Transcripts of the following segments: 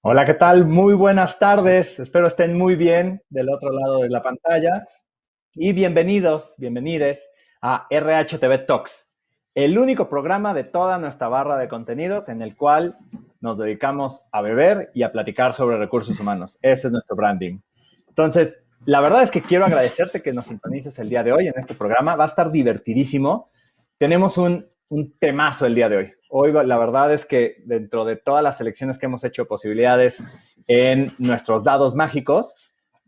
Hola, ¿qué tal? Muy buenas tardes. Espero estén muy bien del otro lado de la pantalla. Y bienvenidos, bienvenides a RHTV Talks, el único programa de toda nuestra barra de contenidos en el cual nos dedicamos a beber y a platicar sobre recursos humanos. Ese es nuestro branding. Entonces, la verdad es que quiero agradecerte que nos sintonices el día de hoy en este programa. Va a estar divertidísimo. Tenemos un temazo el día de hoy. Hoy la verdad es que dentro de todas las selecciones que hemos hecho posibilidades en nuestros dados mágicos,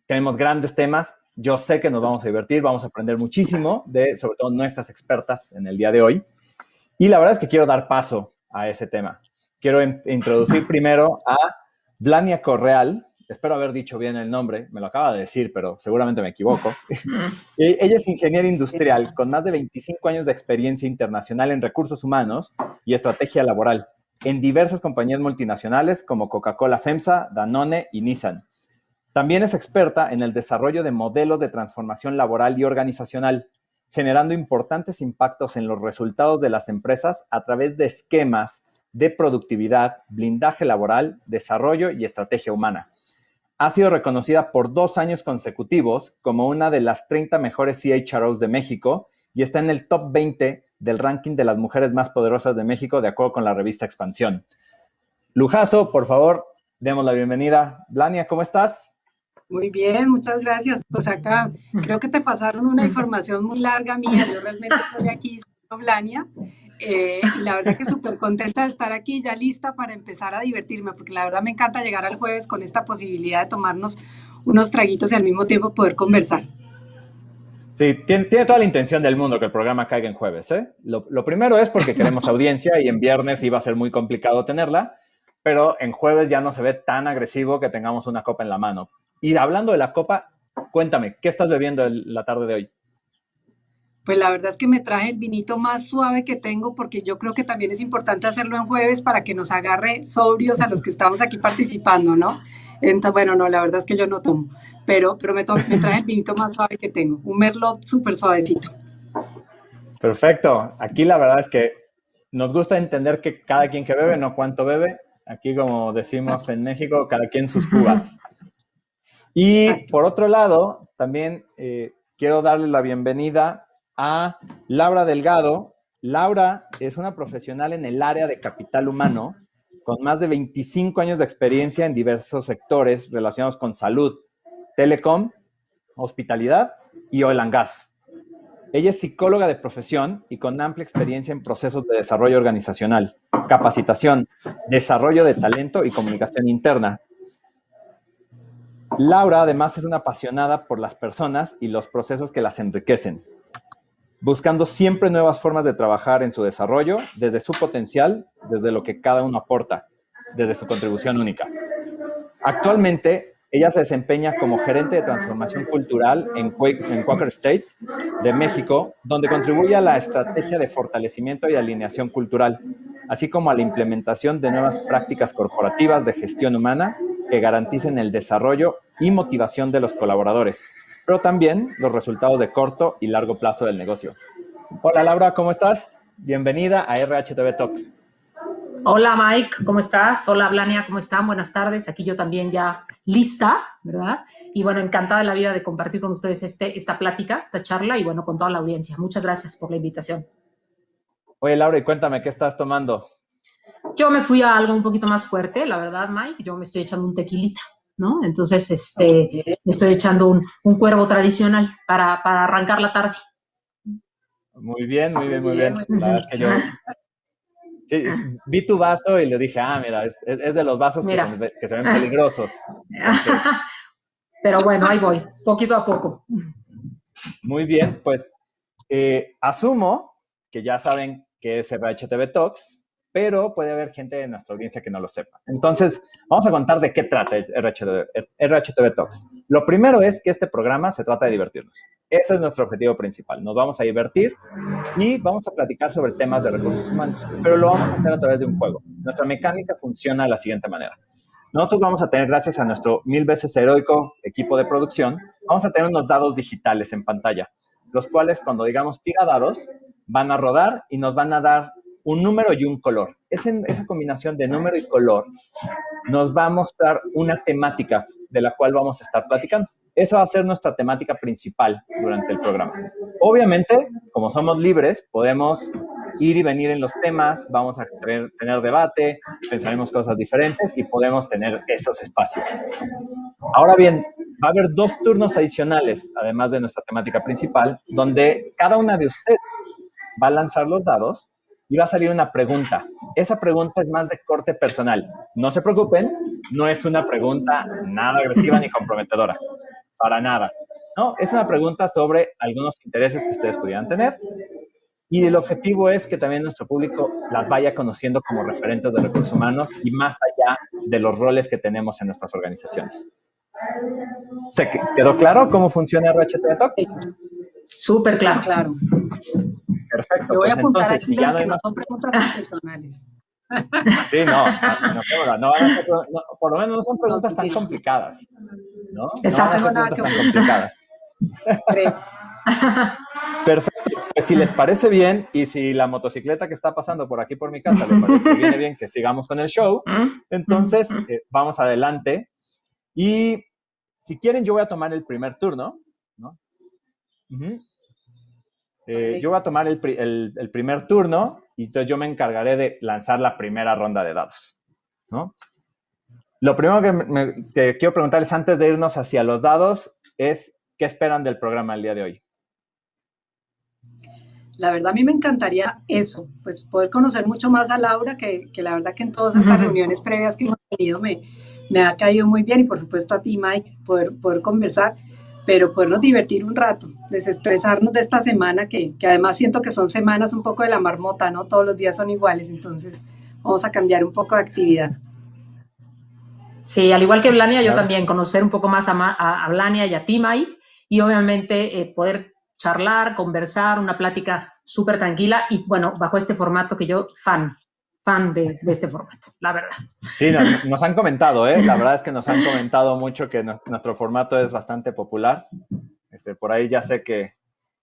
tenemos grandes temas. Yo sé que nos vamos a divertir, vamos a aprender muchísimo de, sobre todo, nuestras expertas en el día de hoy. Y la verdad es que quiero dar paso a ese tema. Quiero introducir primero a Blania Correal. Espero haber dicho bien el nombre, me lo acaba de decir, pero seguramente me equivoco. Ella es ingeniera industrial con más de 25 años de experiencia internacional en recursos humanos y estrategia laboral en diversas compañías multinacionales como Coca-Cola FEMSA, Danone y Nissan. También es experta en el desarrollo de modelos de transformación laboral y organizacional, generando importantes impactos en los resultados de las empresas a través de esquemas de productividad, blindaje laboral, desarrollo y estrategia humana. Ha sido reconocida por 2 años consecutivos como una de las 30 mejores CHROs de México y está en el top 20 del ranking de las mujeres más poderosas de México, de acuerdo con la revista Expansión. Lujazo, por favor, demos la bienvenida. Blania, ¿cómo estás? Muy bien, muchas gracias. Pues acá creo que te pasaron una información muy larga mía. Yo realmente estoy aquí, Blania, y la verdad que súper contenta de estar aquí, ya lista para empezar a divertirme, porque la verdad me encanta llegar al jueves con esta posibilidad de tomarnos unos traguitos y al mismo tiempo poder conversar. Sí, tiene toda la intención del mundo que el programa caiga en jueves, ¿eh? Lo primero es porque queremos audiencia y en viernes iba a ser muy complicado tenerla, pero en jueves ya no se ve tan agresivo que tengamos una copa en la mano. Y hablando de la copa, cuéntame, ¿qué estás bebiendo la tarde de hoy? Pues la verdad es que me traje el vinito más suave que tengo porque yo creo que también es importante hacerlo en jueves para que nos agarre sobrios a los que estamos aquí participando, ¿no? Entonces, bueno, no, la verdad es que yo no tomo, pero me traje el vinito más suave que tengo, un merlot súper suavecito. Perfecto. Aquí la verdad es que nos gusta entender que cada quien que bebe, no cuánto bebe. Aquí, como decimos en México, cada quien sus cubas. Y Exacto. por otro lado, también quiero darle la bienvenida a Laura Delgado. Laura es una profesional en el área de capital humano con más de 25 años de experiencia en diversos sectores relacionados con salud, telecom, hospitalidad y oil and gas. Ella es psicóloga de profesión y con amplia experiencia en procesos de desarrollo organizacional, capacitación, desarrollo de talento y comunicación interna. Laura, además, es una apasionada por las personas y los procesos que las enriquecen, buscando siempre nuevas formas de trabajar en su desarrollo, desde su potencial, desde lo que cada uno aporta, desde su contribución única. Actualmente, ella se desempeña como gerente de transformación cultural en Quaker State de México, donde contribuye a la estrategia de fortalecimiento y alineación cultural, así como a la implementación de nuevas prácticas corporativas de gestión humana que garanticen el desarrollo y motivación de los colaboradores, pero también los resultados de corto y largo plazo del negocio. Hola Laura, ¿cómo estás? Bienvenida a RHTV Talks. Hola Mike, ¿cómo estás? Hola Blania, ¿cómo están? Buenas tardes. Aquí yo también ya lista, ¿verdad? Y bueno, encantada de la vida de compartir con ustedes esta plática, esta charla y bueno, con toda la audiencia. Muchas gracias por la invitación. Oye Laura, y cuéntame, ¿qué estás tomando? Yo me fui a algo un poquito más fuerte, la verdad, Mike. Yo me estoy echando un tequilita, ¿no? Entonces, me estoy echando un cuervo tradicional para arrancar la tarde. Muy bien, muy bien, muy bien. La verdad es que yo vi tu vaso y le dije, mira, es de los vasos Mira. que se ven peligrosos. Entonces, Pero bueno, ahí voy, poquito a poco. muy bien, pues asumo que ya saben que es RHTV Talks, pero puede haber gente de nuestra audiencia que no lo sepa. Entonces, vamos a contar de qué trata RHTV Talks. Lo primero es que este programa se trata de divertirnos. Ese es nuestro objetivo principal. Nos vamos a divertir y vamos a platicar sobre temas de recursos humanos, pero lo vamos a hacer a través de un juego. Nuestra mecánica funciona de la siguiente manera. Nosotros vamos a tener, gracias a nuestro 1000 veces heroico equipo de producción, vamos a tener unos dados digitales en pantalla, los cuales cuando digamos tira dados, van a rodar y nos van a dar un número y un color. Esa combinación de número y color nos va a mostrar una temática de la cual vamos a estar platicando. Esa va a ser nuestra temática principal durante el programa. Obviamente, como somos libres, podemos ir y venir en los temas, vamos a tener debate, pensaremos cosas diferentes y podemos tener esos espacios. Ahora bien, va a haber 2 turnos adicionales, además de nuestra temática principal, donde cada una de ustedes va a lanzar los dados y va a salir una pregunta. Esa pregunta es más de corte personal. No se preocupen, no es una pregunta nada agresiva ni comprometedora. Para nada. No, es una pregunta sobre algunos intereses que ustedes pudieran tener y el objetivo es que también nuestro público las vaya conociendo como referentes de recursos humanos y más allá de los roles que tenemos en nuestras organizaciones. ¿Se quedó claro cómo funciona RHTV Talks? Súper claro. Claro. Perfecto. Yo voy a pues apuntar entonces, aquí si ya que no no son preguntas tan personales. Sí, por lo menos no son preguntas tan complicadas, ¿no? Exacto. No van a ser preguntas tan complicadas. Perfecto. Pues si les parece bien y si la motocicleta que está pasando por aquí por mi casa le viene bien que sigamos con el show, entonces vamos adelante. Y si quieren, yo voy a tomar el primer turno, ¿no? Yo voy a tomar el primer turno y entonces yo me encargaré de lanzar la primera ronda de dados, ¿no? Lo primero que quiero preguntarles antes de irnos hacia los dados es ¿qué esperan del programa el día de hoy? La verdad a mí me encantaría eso, pues poder conocer mucho más a Laura, que la verdad que en todas estas reuniones previas que hemos tenido me ha caído muy bien y por supuesto a ti, Mike, poder conversar, pero podernos divertir un rato, desestresarnos de esta semana que además siento que son semanas un poco de la marmota, ¿no? Todos los días son iguales, entonces vamos a cambiar un poco de actividad. Sí, al igual que Blania, yo también conocer un poco más a Blania y a ti, Mike, y obviamente poder charlar, conversar, una plática súper tranquila y, bueno, bajo este formato que yo, fan de este formato, la verdad. Sí, nos han comentado, la verdad es que nos han comentado mucho que nuestro formato es bastante popular. Por ahí ya sé que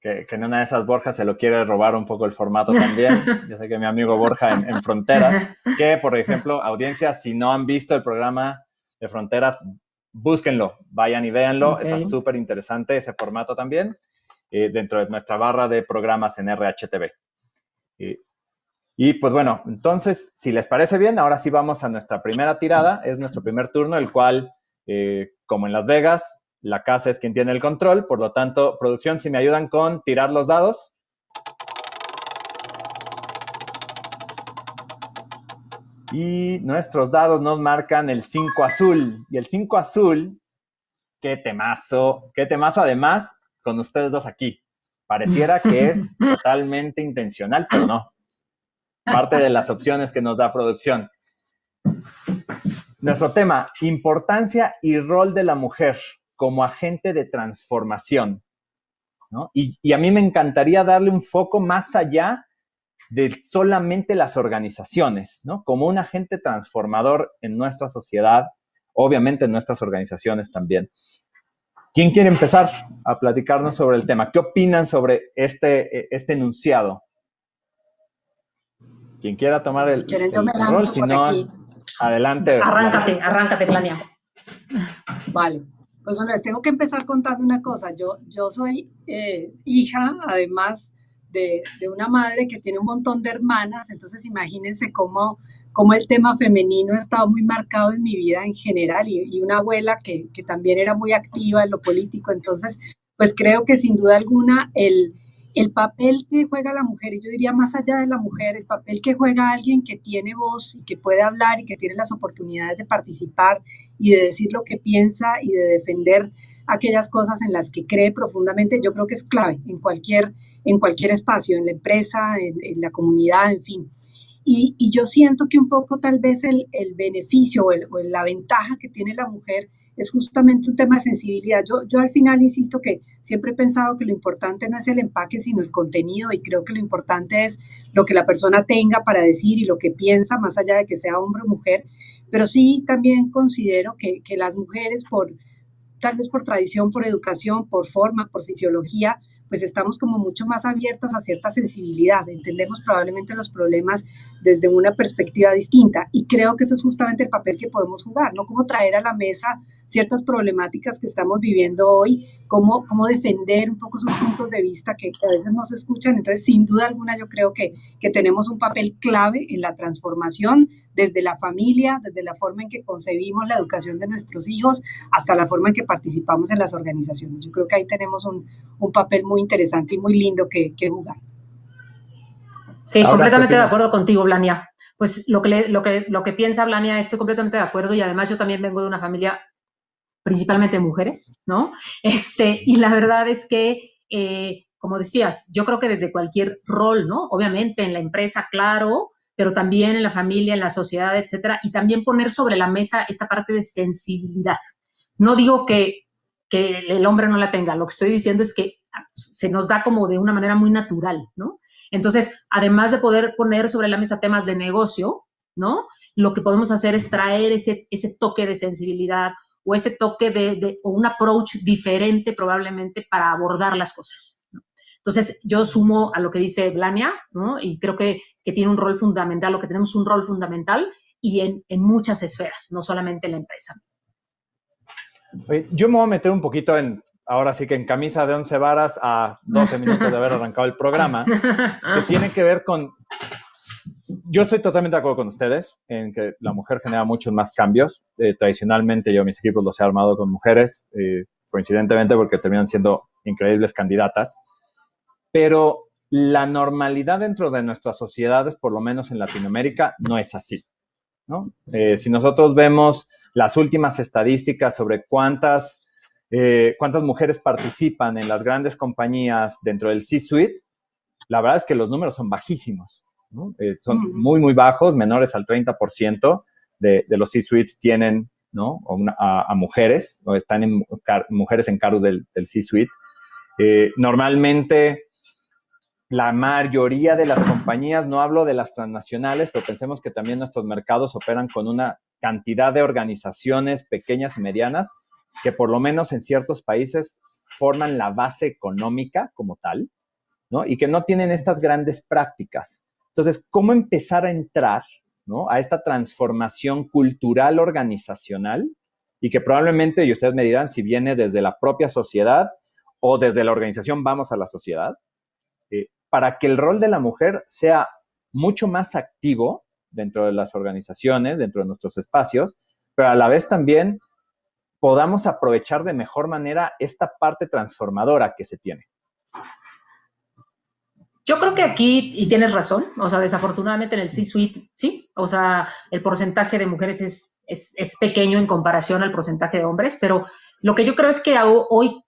en una de esas Borja se lo quiere robar un poco el formato también. Yo sé que mi amigo Borja en Fronteras, que, por ejemplo, audiencia, si no han visto el programa de Fronteras, búsquenlo, vayan y véanlo. Okay. Está súper interesante ese formato también, dentro de nuestra barra de programas en RHTV. Y pues bueno, entonces, si les parece bien, ahora sí vamos a nuestra primera tirada. Es nuestro primer turno, el cual, como en Las Vegas, la casa es quien tiene el control. Por lo tanto, producción, si me ayudan con tirar los dados. Y nuestros dados nos marcan el 5 azul. Y el 5 azul, qué temazo además con ustedes dos aquí. Pareciera que es totalmente intencional, pero no. Parte de las opciones que nos da producción. Nuestro tema, importancia y rol de la mujer como agente de transformación, ¿no? Y a mí me encantaría darle un foco más allá de solamente las organizaciones, ¿no? Como un agente transformador en nuestra sociedad, obviamente en nuestras organizaciones también. ¿Quién quiere empezar a platicarnos sobre el tema? ¿Qué opinan sobre este enunciado? Quien quiera tomar el rol, si no, adelante. Arráncate, Blania. Vale, pues bueno, les tengo que empezar contando una cosa. Yo soy hija, además de una madre que tiene un montón de hermanas, entonces imagínense cómo el tema femenino ha estado muy marcado en mi vida en general y una abuela que también era muy activa en lo político, entonces pues creo que sin duda alguna el papel que juega la mujer, y yo diría más allá de la mujer, el papel que juega alguien que tiene voz y que puede hablar y que tiene las oportunidades de participar y de decir lo que piensa y de defender aquellas cosas en las que cree profundamente, yo creo que es clave en cualquier espacio, en la empresa, en la comunidad, en fin. Y yo siento que un poco tal vez el beneficio o la ventaja que tiene la mujer es justamente un tema de sensibilidad. Yo al final insisto que siempre he pensado que lo importante no es el empaque, sino el contenido, y creo que lo importante es lo que la persona tenga para decir y lo que piensa, más allá de que sea hombre o mujer. Pero sí también considero que las mujeres, tal vez por tradición, por educación, por forma, por fisiología, pues estamos como mucho más abiertas a cierta sensibilidad, entendemos probablemente los problemas desde una perspectiva distinta y creo que ese es justamente el papel que podemos jugar, ¿no? Cómo traer a la mesa ciertas problemáticas que estamos viviendo hoy, cómo defender un poco esos puntos de vista que a veces no se escuchan. Entonces, sin duda alguna, yo creo que tenemos un papel clave en la transformación desde la familia, desde la forma en que concebimos la educación de nuestros hijos, hasta la forma en que participamos en las organizaciones. Yo creo que ahí tenemos un papel muy interesante y muy lindo que jugar. Sí, ahora, completamente de acuerdo contigo, Blania. Pues lo que piensa Blania, estoy completamente de acuerdo, y además yo también vengo de una familia principalmente mujeres, ¿no? Y la verdad es que, como decías, yo creo que desde cualquier rol, ¿no? Obviamente en la empresa, claro, pero también en la familia, en la sociedad, etcétera, y también poner sobre la mesa esta parte de sensibilidad. No digo que el hombre no la tenga, lo que estoy diciendo es que se nos da como de una manera muy natural, ¿no? Entonces, además de poder poner sobre la mesa temas de negocio, ¿no? Lo que podemos hacer es traer ese toque de sensibilidad o ese toque o un approach diferente probablemente para abordar las cosas, ¿no? Entonces, yo sumo a lo que dice Blania, ¿no? Y creo que tiene un rol fundamental, o que tenemos un rol fundamental, y en muchas esferas, no solamente en la empresa. Yo me voy a meter un poquito ahora sí que en camisa de 11 varas a 12 minutos de haber arrancado el programa, que tiene que ver con... Yo estoy totalmente de acuerdo con ustedes en que la mujer genera muchos más cambios. Tradicionalmente yo mis equipos los he armado con mujeres, coincidentemente porque terminan siendo increíbles candidatas. Pero la normalidad dentro de nuestras sociedades, por lo menos en Latinoamérica, no es así, ¿no? Si nosotros vemos las últimas estadísticas sobre cuántas mujeres participan en las grandes compañías dentro del C-Suite, la verdad es que los números son bajísimos, ¿no? Son muy, muy bajos, menores al 30% de los C-Suites tienen, ¿no? a mujeres, o están mujeres en cargos del C-Suite. Normalmente, la mayoría de las compañías, no hablo de las transnacionales, pero pensemos que también nuestros mercados operan con una cantidad de organizaciones pequeñas y medianas que por lo menos en ciertos países forman la base económica como tal, ¿no? Y que no tienen estas grandes prácticas. Entonces, ¿cómo empezar a entrar, ¿no? a esta transformación cultural organizacional? Y que probablemente, y ustedes me dirán si viene desde la propia sociedad o desde la organización vamos a la sociedad, para que el rol de la mujer sea mucho más activo dentro de las organizaciones, dentro de nuestros espacios, pero a la vez también podamos aprovechar de mejor manera esta parte transformadora que se tiene. Yo creo que aquí, y tienes razón, o sea, desafortunadamente en el C-Suite, sí, o sea, el porcentaje de mujeres es pequeño en comparación al porcentaje de hombres, pero lo que yo creo es que hoy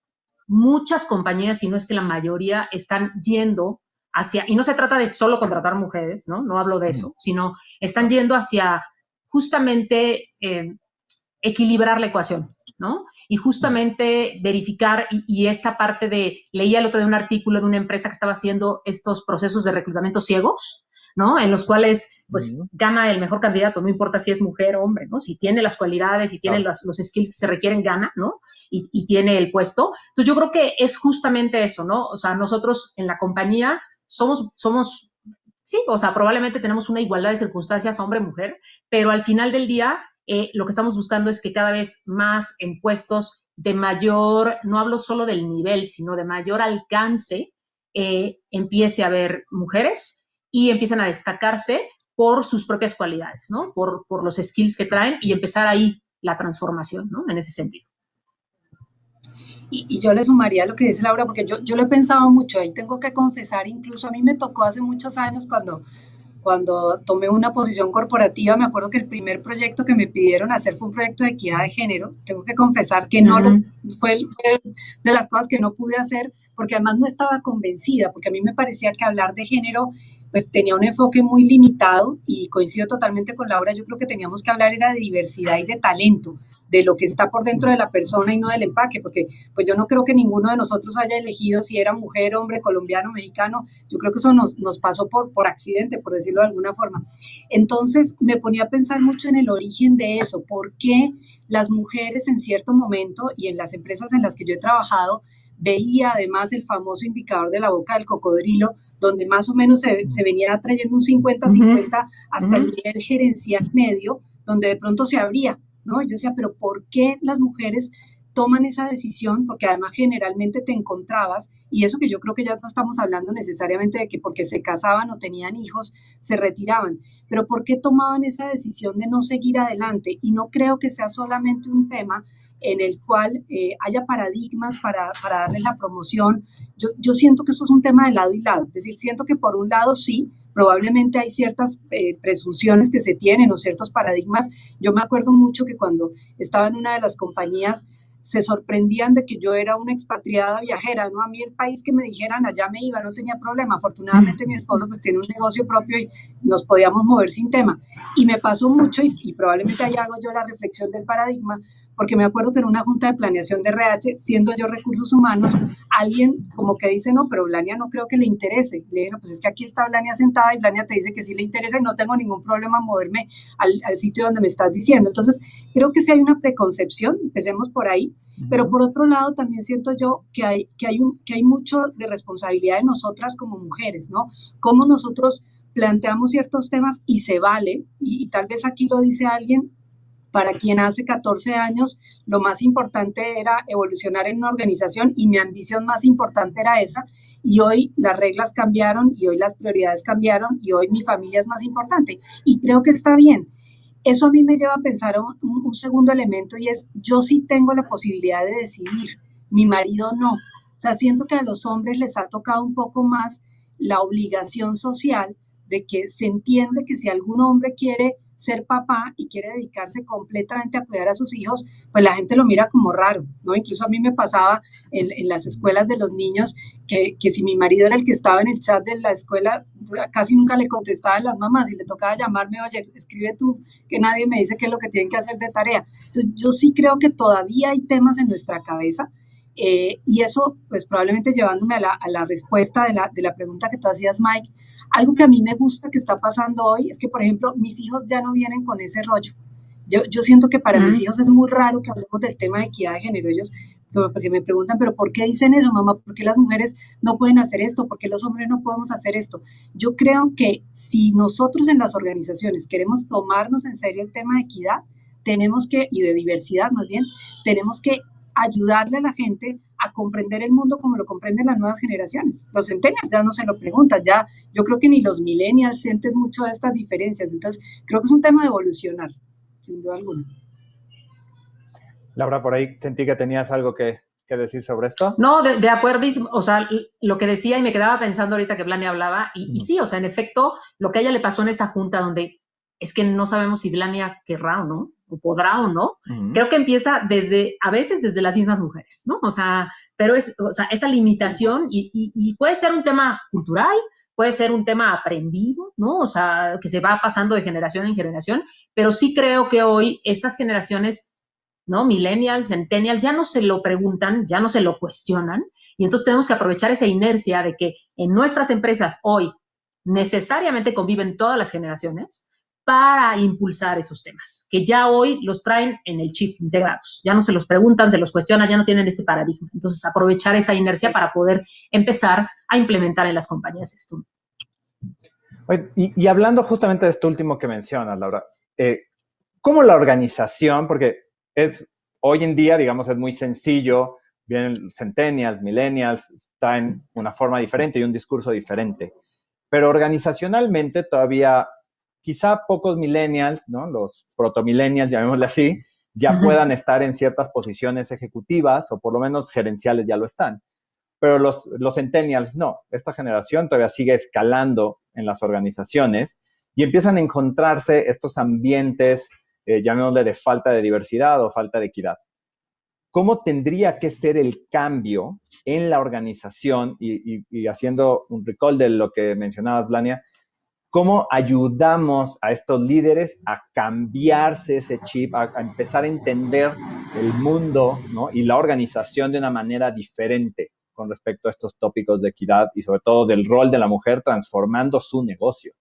muchas compañías, si no es que la mayoría, están yendo hacia, y no se trata de solo contratar mujeres, ¿no? No hablo de eso, sino están yendo hacia justamente equilibrar la ecuación, ¿no? Y justamente verificar, y esta parte leía el otro día un artículo de una empresa que estaba haciendo estos procesos de reclutamiento ciegos, ¿no? En los cuales, pues, gana el mejor candidato, no importa si es mujer o hombre, ¿no? Si tiene las cualidades, si tiene los skills que se requieren, gana, ¿no? Y tiene el puesto. Entonces, yo creo que es justamente eso, ¿no? O sea, nosotros en la compañía somos sí, o sea, probablemente tenemos una igualdad de circunstancias hombre-mujer, pero al final del día, lo que estamos buscando es que cada vez más en puestos de mayor, no hablo solo del nivel, sino de mayor alcance, empiece a haber mujeres y empiezan a destacarse por sus propias cualidades, ¿no? Por los skills que traen, y empezar ahí la transformación, ¿no? En ese sentido. Y yo le sumaría lo que dice Laura, porque yo lo he pensado mucho, ahí tengo que confesar, incluso a mí me tocó hace muchos años cuando tomé una posición corporativa, me acuerdo que el primer proyecto que me pidieron hacer fue un proyecto de equidad de género. Tengo que confesar que fue de las cosas que no pude hacer, porque además no estaba convencida, porque a mí me parecía que hablar de género pues tenía un enfoque muy limitado, y coincido totalmente con Laura. Yo creo que teníamos que hablar era de diversidad y de talento, de lo que está por dentro de la persona y no del empaque, porque pues yo no creo que ninguno de nosotros haya elegido si era mujer, hombre, colombiano, mexicano. Yo creo que eso nos pasó por accidente, por decirlo de alguna forma. Entonces me ponía a pensar mucho en el origen de eso, por qué las mujeres en cierto momento, y en las empresas en las que yo he trabajado, veía además el famoso indicador de la boca del cocodrilo, donde más o menos se venía trayendo un 50-50 hasta el nivel gerencial medio, donde de pronto se abría, ¿no? Yo decía, pero ¿por qué las mujeres toman esa decisión? Porque además generalmente te encontrabas, y eso que yo creo que ya no estamos hablando necesariamente de que porque se casaban o tenían hijos, se retiraban, pero ¿por qué tomaban esa decisión de no seguir adelante? Y no creo que sea solamente un tema en el cual haya paradigmas para darles la promoción. Yo siento que esto es un tema de lado y lado, es decir, siento que por un lado sí, probablemente hay ciertas presunciones que se tienen o ciertos paradigmas. Yo me acuerdo mucho que cuando estaba en una de las compañías se sorprendían de que yo era una expatriada viajera, ¿no? A mí el país que me dijeran allá me iba, no tenía problema. Afortunadamente mi esposo pues tiene un negocio propio y nos podíamos mover sin tema. Y me pasó mucho y probablemente ahí hago yo la reflexión del paradigma, porque me acuerdo que en una junta de planeación de RH, siendo yo recursos humanos, alguien como que dice, no, pero Blania no creo que le interese. Le dije, no, pues es que aquí está Blania sentada y Blania te dice que sí le interesa y no tengo ningún problema en moverme al sitio donde me estás diciendo. Entonces, creo que sí hay una preconcepción, empecemos por ahí, pero por otro lado también siento yo que hay mucho de responsabilidad de nosotras como mujeres, ¿no? Cómo nosotros planteamos ciertos temas y se vale, y tal vez aquí lo dice alguien, para quien hace 14 años lo más importante era evolucionar en una organización y mi ambición más importante era esa, y hoy las reglas cambiaron y hoy las prioridades cambiaron y hoy mi familia es más importante y creo que está bien. Eso a mí me lleva a pensar un segundo elemento y es, yo sí tengo la posibilidad de decidir, mi marido no. O sea, siento que a los hombres les ha tocado un poco más la obligación social de que se entiende que si algún hombre quiere ser papá y quiere dedicarse completamente a cuidar a sus hijos, pues la gente lo mira como raro, ¿no? Incluso a mí me pasaba en las escuelas de los niños que si mi marido era el que estaba en el chat de la escuela, casi nunca le contestaban las mamás y le tocaba llamarme, oye, escribe tú, que nadie me dice qué es lo que tienen que hacer de tarea. Entonces, yo sí creo que todavía hay temas en nuestra cabeza y eso, pues probablemente llevándome a la respuesta de la pregunta que tú hacías, Mike, algo que a mí me gusta que está pasando hoy es que, por ejemplo, mis hijos ya no vienen con ese rollo. Yo siento que para mis hijos es muy raro que hablemos del tema de equidad de género. Ellos, porque me preguntan, ¿pero por qué dicen eso, mamá? ¿Por qué las mujeres no pueden hacer esto? ¿Por qué los hombres no podemos hacer esto? Yo creo que si nosotros en las organizaciones queremos tomarnos en serio el tema de equidad, tenemos que, y de diversidad más bien, tenemos que ayudarle a la gente a comprender el mundo como lo comprenden las nuevas generaciones. Los centennials ya no se lo preguntan, ya yo creo que ni los millennials sienten mucho de estas diferencias. Entonces, creo que es un tema de evolucionar, sin duda alguna. Laura, por ahí sentí que tenías algo que decir sobre esto. No, de acuerdísimo. O sea, lo que decía y me quedaba pensando ahorita que Blania hablaba, y sí, o sea, en efecto, lo que a ella le pasó en esa junta donde es que no sabemos si Blania querrá o no, o podrá o no, creo que empieza a veces desde las mismas mujeres, ¿no? O sea, pero esa limitación y puede ser un tema cultural, puede ser un tema aprendido, ¿no? O sea, que se va pasando de generación en generación, pero sí creo que hoy estas generaciones, ¿no? Millennials, centennials, ya no se lo preguntan, ya no se lo cuestionan, y entonces tenemos que aprovechar esa inercia de que en nuestras empresas hoy necesariamente conviven todas las generaciones para impulsar esos temas, que ya hoy los traen en el chip integrados, ya no se los preguntan, se los cuestionan, ya no tienen ese paradigma. Entonces, aprovechar esa inercia para poder empezar a implementar en las compañías esto. Y hablando justamente de esto último que mencionas, Laura, ¿cómo la organización, porque hoy en día, digamos, es muy sencillo, vienen centennials, millennials, está en una forma diferente y un discurso diferente, pero organizacionalmente todavía quizá pocos millennials, ¿no? Los proto-millennials, llamémosle así, ya puedan estar en ciertas posiciones ejecutivas o por lo menos gerenciales ya lo están. Pero los centennials no. Esta generación todavía sigue escalando en las organizaciones y empiezan a encontrarse estos ambientes, llamémosle de falta de diversidad o falta de equidad. ¿Cómo tendría que ser el cambio en la organización? Y haciendo un recall de lo que mencionabas, Blania, ¿cómo ayudamos a estos líderes a cambiarse ese chip, a empezar a entender el mundo, ¿no? Y la organización de una manera diferente con respecto a estos tópicos de equidad y sobre todo del rol de la mujer transformando su negocio?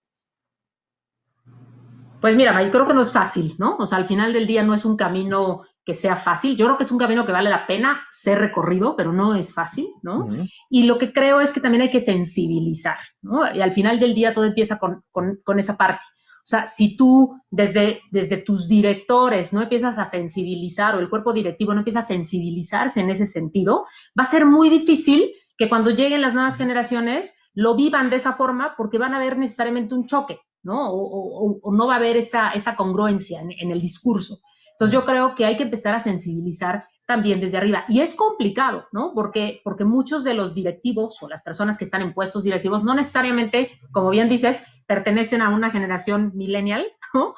Pues mira, yo creo que no es fácil, ¿no? O sea, al final del día no es un camino que sea fácil. Yo creo que es un camino que vale la pena ser recorrido, pero no es fácil, ¿no? Y lo que creo es que también hay que sensibilizar, ¿no? Y al final del día todo empieza con esa parte. O sea, si tú desde tus directores no empiezas a sensibilizar o el cuerpo directivo no empieza a sensibilizarse en ese sentido, va a ser muy difícil que cuando lleguen las nuevas generaciones lo vivan de esa forma porque van a haber necesariamente un choque, ¿no? O no va a haber esa congruencia en el discurso. Entonces yo creo que hay que empezar a sensibilizar también desde arriba. Y es complicado, ¿no? Porque muchos de los directivos o las personas que están en puestos directivos no necesariamente, como bien dices, pertenecen a una generación millennial, ¿no?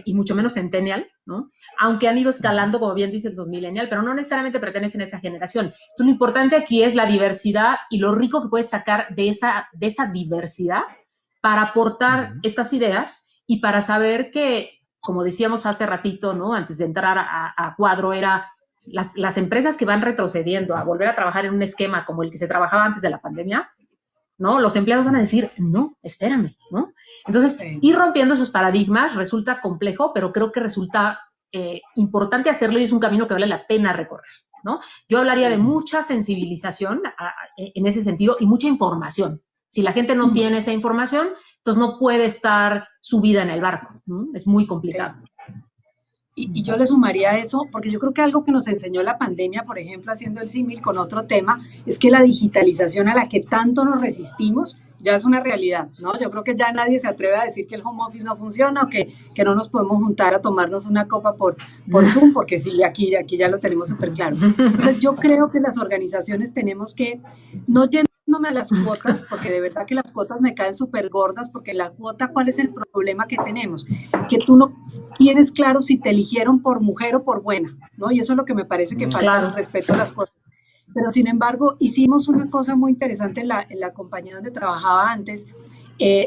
Y mucho menos centennial, ¿no? Aunque han ido escalando, como bien dices, los millennial, pero no necesariamente pertenecen a esa generación. Entonces lo importante aquí es la diversidad y lo rico que puedes sacar de esa diversidad para aportar estas ideas y para saber que, como decíamos hace ratito, ¿no? Antes de entrar a cuadro, era las empresas que van retrocediendo a volver a trabajar en un esquema como el que se trabajaba antes de la pandemia, ¿no? Los empleados van a decir, no, espérame, ¿no? Entonces, ir rompiendo esos paradigmas resulta complejo, pero creo que resulta importante hacerlo y es un camino que vale la pena recorrer, ¿no? Yo hablaría de mucha sensibilización en ese sentido y mucha información. Si la gente no tiene esa información, entonces no puede estar subida en el barco, ¿no? Es muy complicado. Y yo le sumaría a eso, porque yo creo que algo que nos enseñó la pandemia, por ejemplo, haciendo el símil con otro tema, es que la digitalización a la que tanto nos resistimos ya es una realidad, ¿no? Yo creo que ya nadie se atreve a decir que el home office no funciona o que no nos podemos juntar a tomarnos una copa por Zoom, porque sí, aquí ya lo tenemos súper claro. Entonces yo creo que las organizaciones tenemos que, no yéndome a las cuotas, porque de verdad que las cuotas me caen súper gordas, porque la cuota, ¿cuál es el problema que tenemos? Que tú no tienes claro si te eligieron por mujer o por buena, ¿no? Y eso es lo que me parece que falta el respeto a las cuotas. Pero sin embargo, hicimos una cosa muy interesante en la compañía donde trabajaba antes,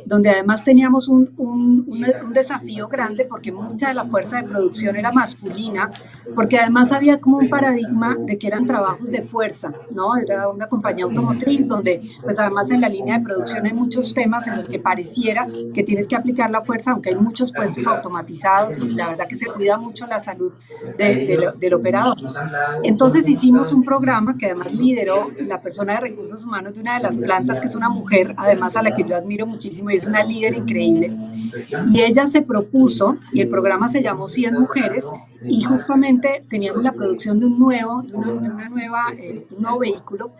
donde además teníamos un desafío grande porque mucha de la fuerza de producción era masculina, porque además había como un paradigma de que eran trabajos de fuerza, ¿no? Era una compañía automotriz donde pues además en la línea de producción hay muchos temas en los que pareciera que tienes que aplicar la fuerza, aunque hay muchos puestos automatizados y la verdad que se cuida mucho la salud del operador. Entonces hicimos un programa que además lideró la persona de recursos humanos de una de las plantas, que es una mujer, además a la que yo admiro muchísimo y es una líder increíble. Y ella se propuso, y el programa se llamó 100 mujeres, y justamente teníamos la producción de un nuevo vehículo,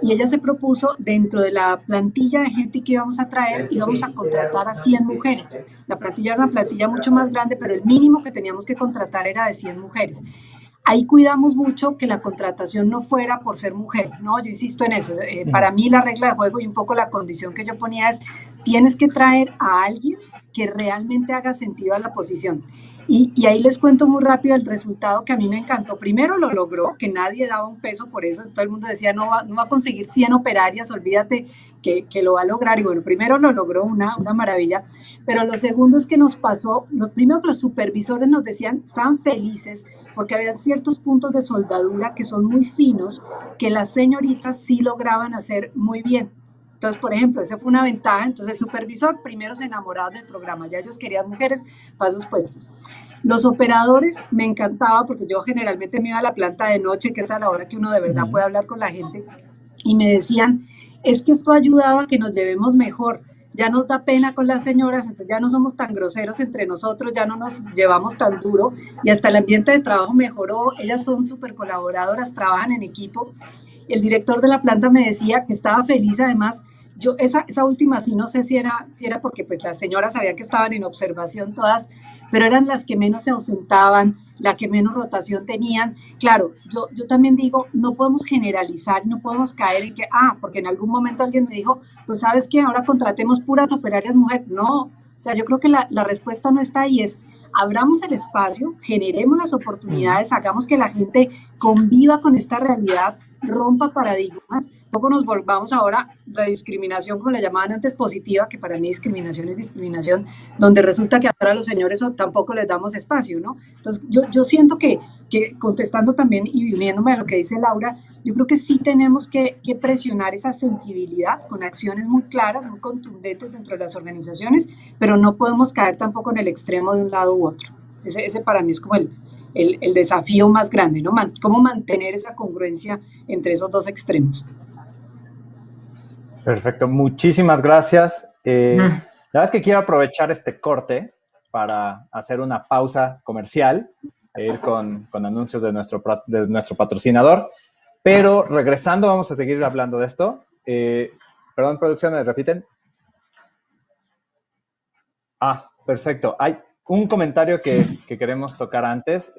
y ella se propuso dentro de la plantilla de gente que íbamos a traer, íbamos a contratar a 100 mujeres. La plantilla era una plantilla mucho más grande, pero el mínimo que teníamos que contratar era de 100 mujeres. Ahí cuidamos mucho que la contratación no fuera por ser mujer, ¿no? Yo insisto en eso. Para mí la regla de juego y un poco la condición que yo ponía es, tienes que traer a alguien que realmente haga sentido a la posición. Y ahí les cuento muy rápido el resultado que a mí me encantó. Primero lo logró, que nadie daba un peso por eso. Todo el mundo decía, no va a conseguir 100 operarias, olvídate que lo va a lograr. Y bueno, primero lo logró, una maravilla. Pero lo segundo es que nos pasó, lo primero que los supervisores nos decían, estaban felices porque había ciertos puntos de soldadura que son muy finos, que las señoritas sí lograban hacer muy bien. Entonces, por ejemplo, esa fue una ventaja. Entonces, el supervisor primero se enamoraba del programa, ya ellos querían mujeres para esos puestos. Los operadores me encantaba porque yo generalmente me iba a la planta de noche, que es a la hora que uno de verdad puede hablar con la gente, y me decían, es que esto ha ayudado a que nos llevemos mejor. Ya nos da pena con las señoras, entonces ya no somos tan groseros entre nosotros, ya no nos llevamos tan duro y hasta el ambiente de trabajo mejoró. Ellas son súper colaboradoras, trabajan en equipo. El director de la planta me decía que estaba feliz, además, yo esa última sí no sé si era porque pues las señoras sabían que estaban en observación todas, pero eran las que menos se ausentaban, las que menos rotación tenían. Claro, yo también digo, no podemos generalizar, no podemos caer en que, porque en algún momento alguien me dijo, pues sabes que ahora contratemos puras operarias mujeres. No, o sea, yo creo que la respuesta no está ahí, es abramos el espacio, generemos las oportunidades, hagamos que la gente conviva con esta realidad, rompa paradigmas, luego nos volvamos ahora la discriminación, como la llamaban antes, positiva, que para mí discriminación es discriminación, donde resulta que ahora a los señores tampoco les damos espacio, ¿no? Entonces yo siento que contestando también y uniéndome a lo que dice Laura, yo creo que sí tenemos que presionar esa sensibilidad con acciones muy claras, muy contundentes dentro de las organizaciones, pero no podemos caer tampoco en el extremo de un lado u otro. Ese para mí es como el desafío más grande, ¿no? ¿Cómo mantener esa congruencia entre esos dos extremos? Perfecto, muchísimas gracias. La verdad es que quiero aprovechar este corte para hacer una pausa comercial e ir con anuncios de nuestro patrocinador, pero regresando vamos a seguir hablando de esto. Perdón, producción, ¿me repiten? Perfecto. Hay un comentario que queremos tocar antes.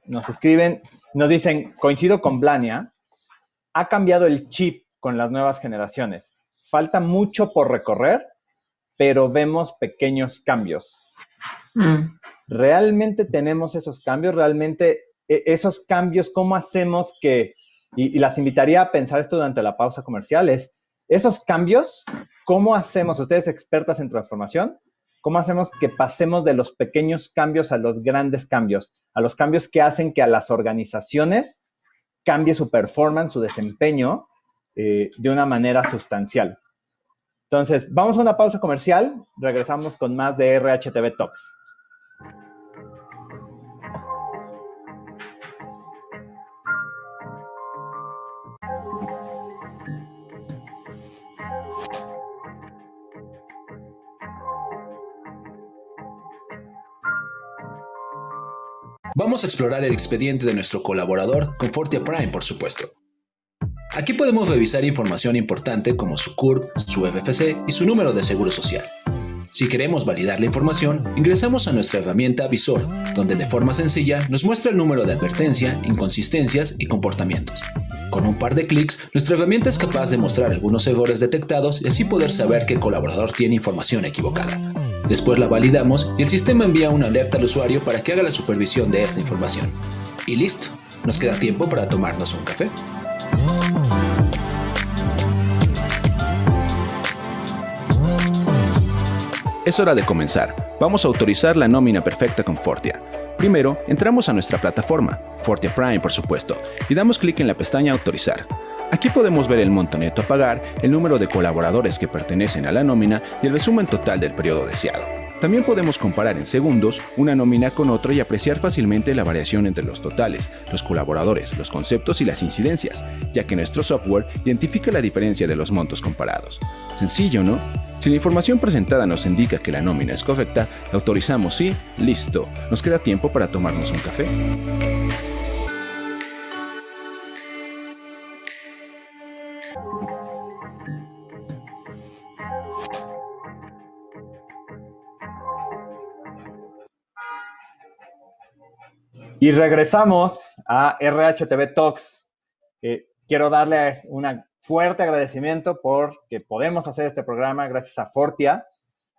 Nos escriben, nos dicen, coincido con Blania, ha cambiado el chip con las nuevas generaciones. Falta mucho por recorrer, pero vemos pequeños cambios. ¿Realmente tenemos esos cambios? ¿Realmente esos cambios, cómo hacemos que, y las invitaría a pensar esto durante la pausa comercial, es esos cambios, ¿cómo hacemos, ustedes expertas en transformación, cómo hacemos que pasemos de los pequeños cambios a los grandes cambios, a los cambios que hacen que a las organizaciones cambie su performance, su desempeño de una manera sustancial? Entonces, vamos a una pausa comercial, regresamos con más de RHTV Talks. Vamos a explorar el expediente de nuestro colaborador con Fortia Prime, por supuesto. Aquí podemos revisar información importante como su CURP, su FFC y su número de seguro social. Si queremos validar la información, ingresamos a nuestra herramienta Visor, donde de forma sencilla nos muestra el número de advertencia, inconsistencias y comportamientos. Con un par de clics, nuestra herramienta es capaz de mostrar algunos errores detectados y así poder saber que el colaborador tiene información equivocada. Después la validamos y el sistema envía una alerta al usuario para que haga la supervisión de esta información. Y listo, nos queda tiempo para tomarnos un café. Es hora de comenzar. Vamos a autorizar la nómina perfecta con Fortia. Primero, entramos a nuestra plataforma, Fortia Prime por supuesto, y damos clic en la pestaña Autorizar. Aquí podemos ver el monto neto a pagar, el número de colaboradores que pertenecen a la nómina y el resumen total del periodo deseado. También podemos comparar en segundos una nómina con otra y apreciar fácilmente la variación entre los totales, los colaboradores, los conceptos y las incidencias, ya que nuestro software identifica la diferencia de los montos comparados. Sencillo, ¿no? Si la información presentada nos indica que la nómina es correcta, la autorizamos y ¡listo! Nos queda tiempo para tomarnos un café. Y regresamos a RHTV Talks. Quiero darle un fuerte agradecimiento porque podemos hacer este programa gracias a Fortia.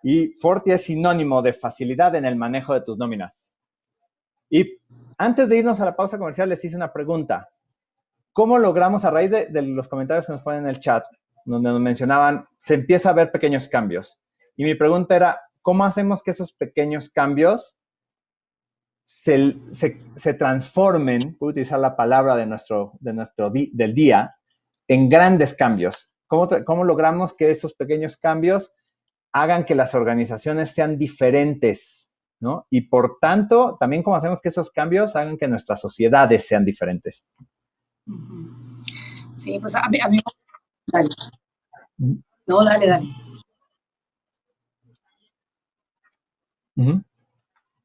Y Fortia es sinónimo de facilidad en el manejo de tus nóminas. Y antes de irnos a la pausa comercial, les hice una pregunta. ¿Cómo logramos, a raíz de los comentarios que nos ponen en el chat, donde nos mencionaban, se empieza a ver pequeños cambios? Y mi pregunta era, ¿cómo hacemos que esos pequeños cambios se transformen, puedo utilizar la palabra del día, en grandes cambios? ¿Cómo logramos que esos pequeños cambios hagan que las organizaciones sean diferentes, ¿no? Y por tanto, también cómo hacemos que esos cambios hagan que nuestras sociedades sean diferentes. Sí, pues a mí dale. No, dale.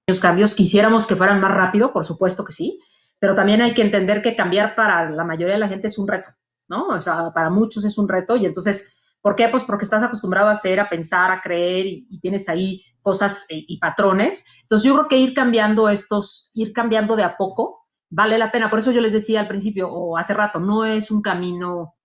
Los cambios quisiéramos que fueran más rápido, por supuesto que sí, pero también hay que entender que cambiar para la mayoría de la gente es un reto, ¿no? O sea, para muchos es un reto y entonces, ¿por qué? Pues porque estás acostumbrado a hacer, a pensar, a creer y tienes ahí cosas y patrones. Entonces, yo creo que ir cambiando de a poco vale la pena. Por eso yo les decía al principio o hace rato, no es un camino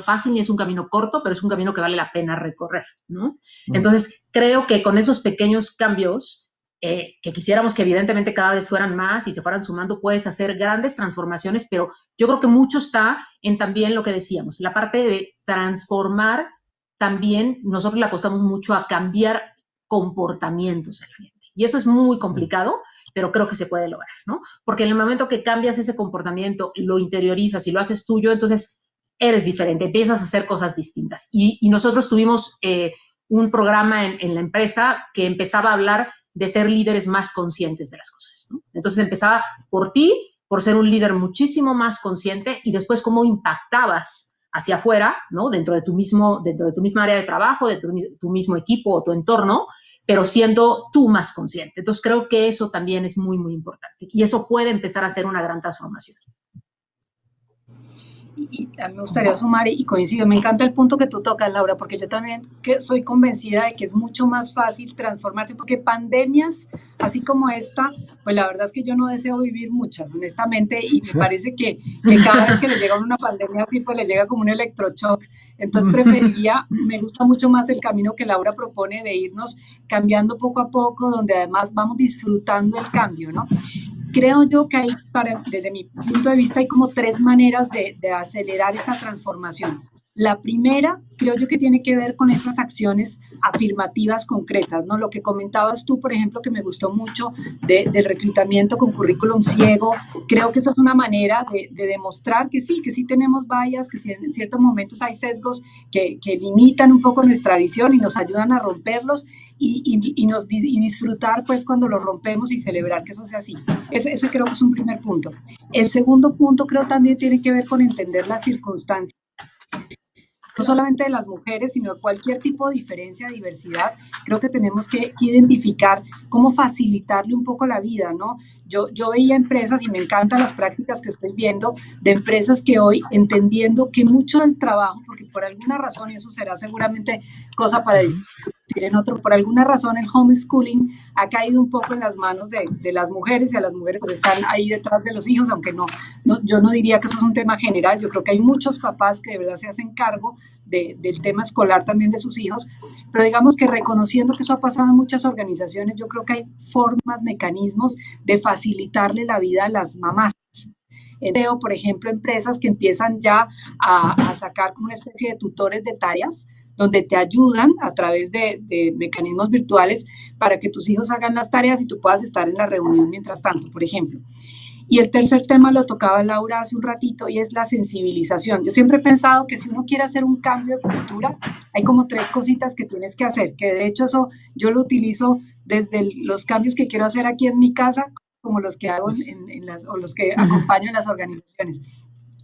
fácil ni es un camino corto, pero es un camino que vale la pena recorrer, ¿no? Entonces, creo que con esos pequeños cambios que quisiéramos que evidentemente cada vez fueran más y se fueran sumando, puedes hacer grandes transformaciones, pero yo creo que mucho está en también lo que decíamos, la parte de transformar, también nosotros le apostamos mucho a cambiar comportamientos en la gente. Y eso es muy complicado, pero creo que se puede lograr, ¿no? Porque en el momento que cambias ese comportamiento, lo interiorizas y lo haces tuyo, entonces eres diferente, empiezas a hacer cosas distintas. Y nosotros tuvimos un programa en la empresa que empezaba a hablar de ser líderes más conscientes de las cosas, ¿no? Entonces empezaba por ti, por ser un líder muchísimo más consciente, y después cómo impactabas hacia afuera, ¿no? Dentro de tu misma área de trabajo, de tu mismo equipo o tu entorno, pero siendo tú más consciente. Entonces creo que eso también es muy, muy importante, y eso puede empezar a ser una gran transformación. Y a mí me gustaría sumar, y coincido, me encanta el punto que tú tocas, Laura, porque yo también soy convencida de que es mucho más fácil transformarse, porque pandemias, así como esta, pues la verdad es que yo no deseo vivir muchas, honestamente, y me parece que cada vez que le llega una pandemia así, pues le llega como un electroshock. Entonces me gusta mucho más el camino que Laura propone de irnos cambiando poco a poco, donde además vamos disfrutando el cambio, ¿no? Creo yo que desde mi punto de vista, hay como 3 maneras de acelerar esta transformación. La primera, creo yo que tiene que ver con estas acciones afirmativas concretas, ¿no? Lo que comentabas tú, por ejemplo, que me gustó mucho del reclutamiento con currículum ciego. Creo que esa es una manera de demostrar que sí tenemos vallas, que sí, en ciertos momentos hay sesgos que limitan un poco nuestra visión y nos ayudan a romperlos y disfrutar pues cuando los rompemos y celebrar que eso sea así. Ese creo que es un primer punto. El segundo punto creo también tiene que ver con entender las circunstancias, no solamente de las mujeres, sino de cualquier tipo de diferencia, diversidad. Creo que tenemos que identificar cómo facilitarle un poco la vida, ¿no? Yo veía empresas, y me encantan las prácticas que estoy viendo, de empresas que hoy, entendiendo que mucho del trabajo, porque por alguna razón, y eso será seguramente cosa para discutir en otro, por alguna razón el homeschooling ha caído un poco en las manos de las mujeres, y a las mujeres pues están ahí detrás de los hijos, aunque yo no diría que eso es un tema general. Yo creo que hay muchos papás que de verdad se hacen cargo del tema escolar también de sus hijos, pero digamos que reconociendo que eso ha pasado en muchas organizaciones, yo creo que hay formas, mecanismos de facilitarle la vida a las mamás. Veo, por ejemplo, empresas que empiezan ya a sacar como una especie de tutores de tareas, donde te ayudan a través de mecanismos virtuales para que tus hijos hagan las tareas y tú puedas estar en la reunión mientras tanto, por ejemplo. Y el tercer tema lo tocaba Laura hace un ratito, y es la sensibilización. Yo siempre he pensado que si uno quiere hacer un cambio de cultura, hay como 3 cositas que tienes que hacer, que de hecho eso yo lo utilizo desde los cambios que quiero hacer aquí en mi casa, como los que hago o los que acompaño en las organizaciones.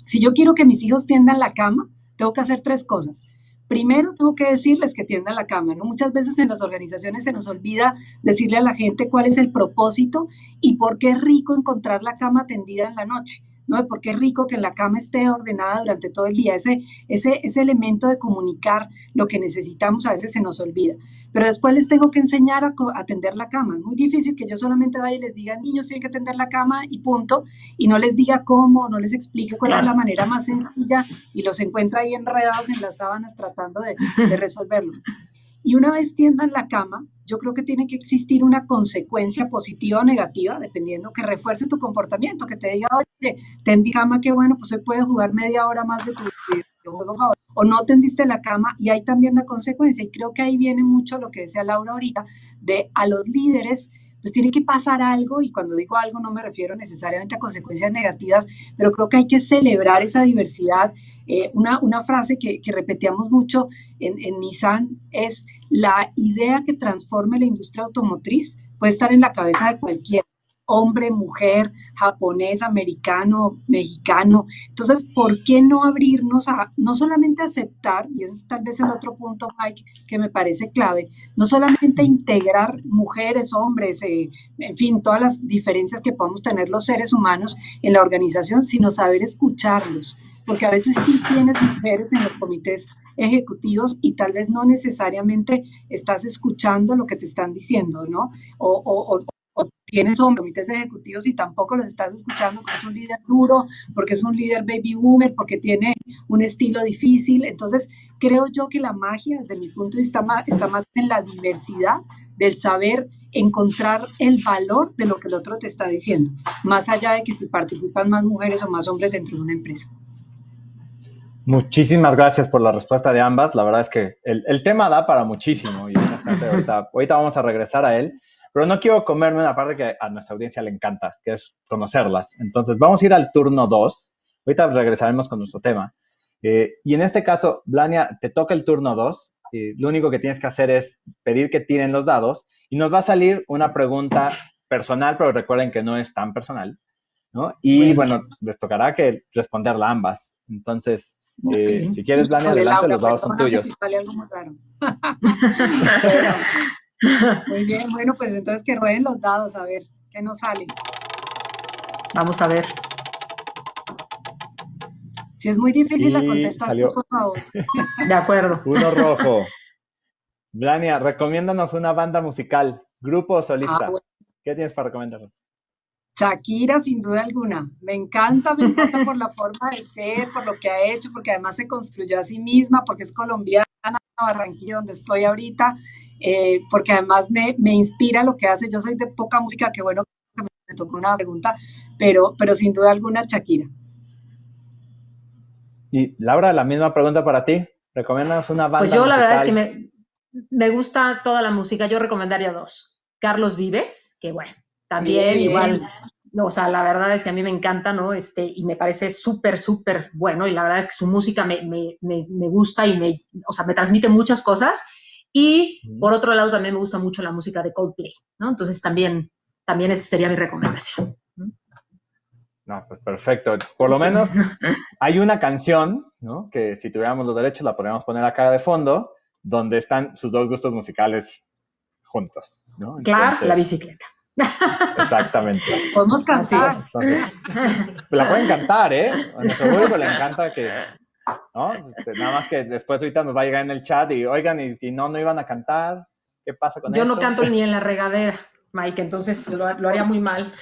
Si yo quiero que mis hijos tiendan la cama, tengo que hacer 3 cosas. Primero, tengo que decirles que tiendan la cama, ¿no? Muchas veces en las organizaciones se nos olvida decirle a la gente cuál es el propósito y por qué es rico encontrar la cama tendida en la noche, ¿no? Por qué es rico que la cama esté ordenada durante todo el día. Ese elemento de comunicar lo que necesitamos a veces se nos olvida. Pero después les tengo que enseñar a tender la cama. Es muy difícil que yo solamente vaya y les diga, niños tienen que tender la cama y punto, y no les diga cómo, no les explique cuál es la manera más sencilla, y los encuentra ahí enredados en las sábanas tratando de resolverlo. Y una vez tiendan la cama, yo creo que tiene que existir una consecuencia positiva o negativa, dependiendo, que refuerce tu comportamiento, que te diga, oye, tendí cama, qué bueno, pues hoy puedes jugar media hora más de tu videojuego favorito. O no tendiste la cama, y hay también la consecuencia. Y creo que ahí viene mucho lo que decía Laura ahorita, de a los líderes pues tiene que pasar algo, y cuando digo algo no me refiero necesariamente a consecuencias negativas, pero creo que hay que celebrar esa diversidad. Una frase que repetíamos mucho en Nissan es: la idea que transforme la industria automotriz puede estar en la cabeza de cualquier hombre, mujer, japonés, americano, mexicano. Entonces, ¿por qué no abrirnos a no solamente aceptar, y ese es tal vez el otro punto, Mike, que me parece clave, no solamente integrar mujeres, hombres, en fin, todas las diferencias que podamos tener los seres humanos en la organización, sino saber escucharlos? Porque a veces sí tienes mujeres en los comités ejecutivos y tal vez no necesariamente estás escuchando lo que te están diciendo, ¿no? O tienes comités ejecutivos y tampoco los estás escuchando, porque es un líder duro, porque es un líder baby boomer, porque tiene un estilo difícil. Entonces, creo yo que la magia, desde mi punto de vista, está más en la diversidad del saber encontrar el valor de lo que el otro te está diciendo, más allá de que si participan más mujeres o más hombres dentro de una empresa. Muchísimas gracias por la respuesta de ambas. La verdad es que el tema da para muchísimo, y ahorita vamos a regresar a él. Pero no quiero comerme una parte que a nuestra audiencia le encanta, que es conocerlas. Entonces, vamos a ir al turno 2. Ahorita regresaremos con nuestro tema. Y en este caso, Blania, te toca el turno 2. lo único que tienes que hacer es pedir que tiren los dados y nos va a salir una pregunta personal, pero recuerden que no es tan personal, ¿no? Y bueno, les tocará que responderla ambas. Entonces, si quieres, Blania, adelante, los dados son tuyos. Sale algo muy raro. Muy bien, bueno, pues entonces que rueden los dados, a ver, ¿qué nos sale? Vamos a ver. Si es muy difícil la contestar, salió... por favor. De acuerdo. Uno rojo. Blania, recomiéndanos una banda musical, grupo o solista. Bueno. ¿Qué tienes para recomendar? Shakira, sin duda alguna. Me encanta por la forma de ser, por lo que ha hecho, porque además se construyó a sí misma, porque es colombiana, Barranquilla, donde estoy ahorita, porque además me inspira lo que hace. Yo soy de poca música, que bueno, que me tocó una pregunta, pero sin duda alguna Shakira. Y Laura, la misma pregunta para ti. Recomiéndanos una banda musical. Pues yo la verdad es que me gusta toda la música. Yo recomendaría 2. Carlos Vives, que bueno, también igual, o sea, la verdad es que a mí me encanta, ¿no? Y me parece súper, súper bueno, y la verdad es que su música me gusta y o sea, me transmite muchas cosas. Y por otro lado también me gusta mucho la música de Coldplay, ¿no? Entonces también esa sería mi recomendación. No, pues perfecto. Por lo menos hay una canción, ¿no? Que si tuviéramos los derechos la podríamos poner acá de fondo, donde están sus dos gustos musicales juntos, ¿no? Claro, entonces, la bicicleta. Exactamente. Podemos cantar. Entonces, la pueden cantar, ¿eh? A nuestro público le encanta que, ¿no? Nada más que después ahorita nos va a llegar en el chat y, oigan, y no iban a cantar. ¿Qué pasa con eso? Yo no canto ni en la regadera, Mike, entonces lo haría muy mal.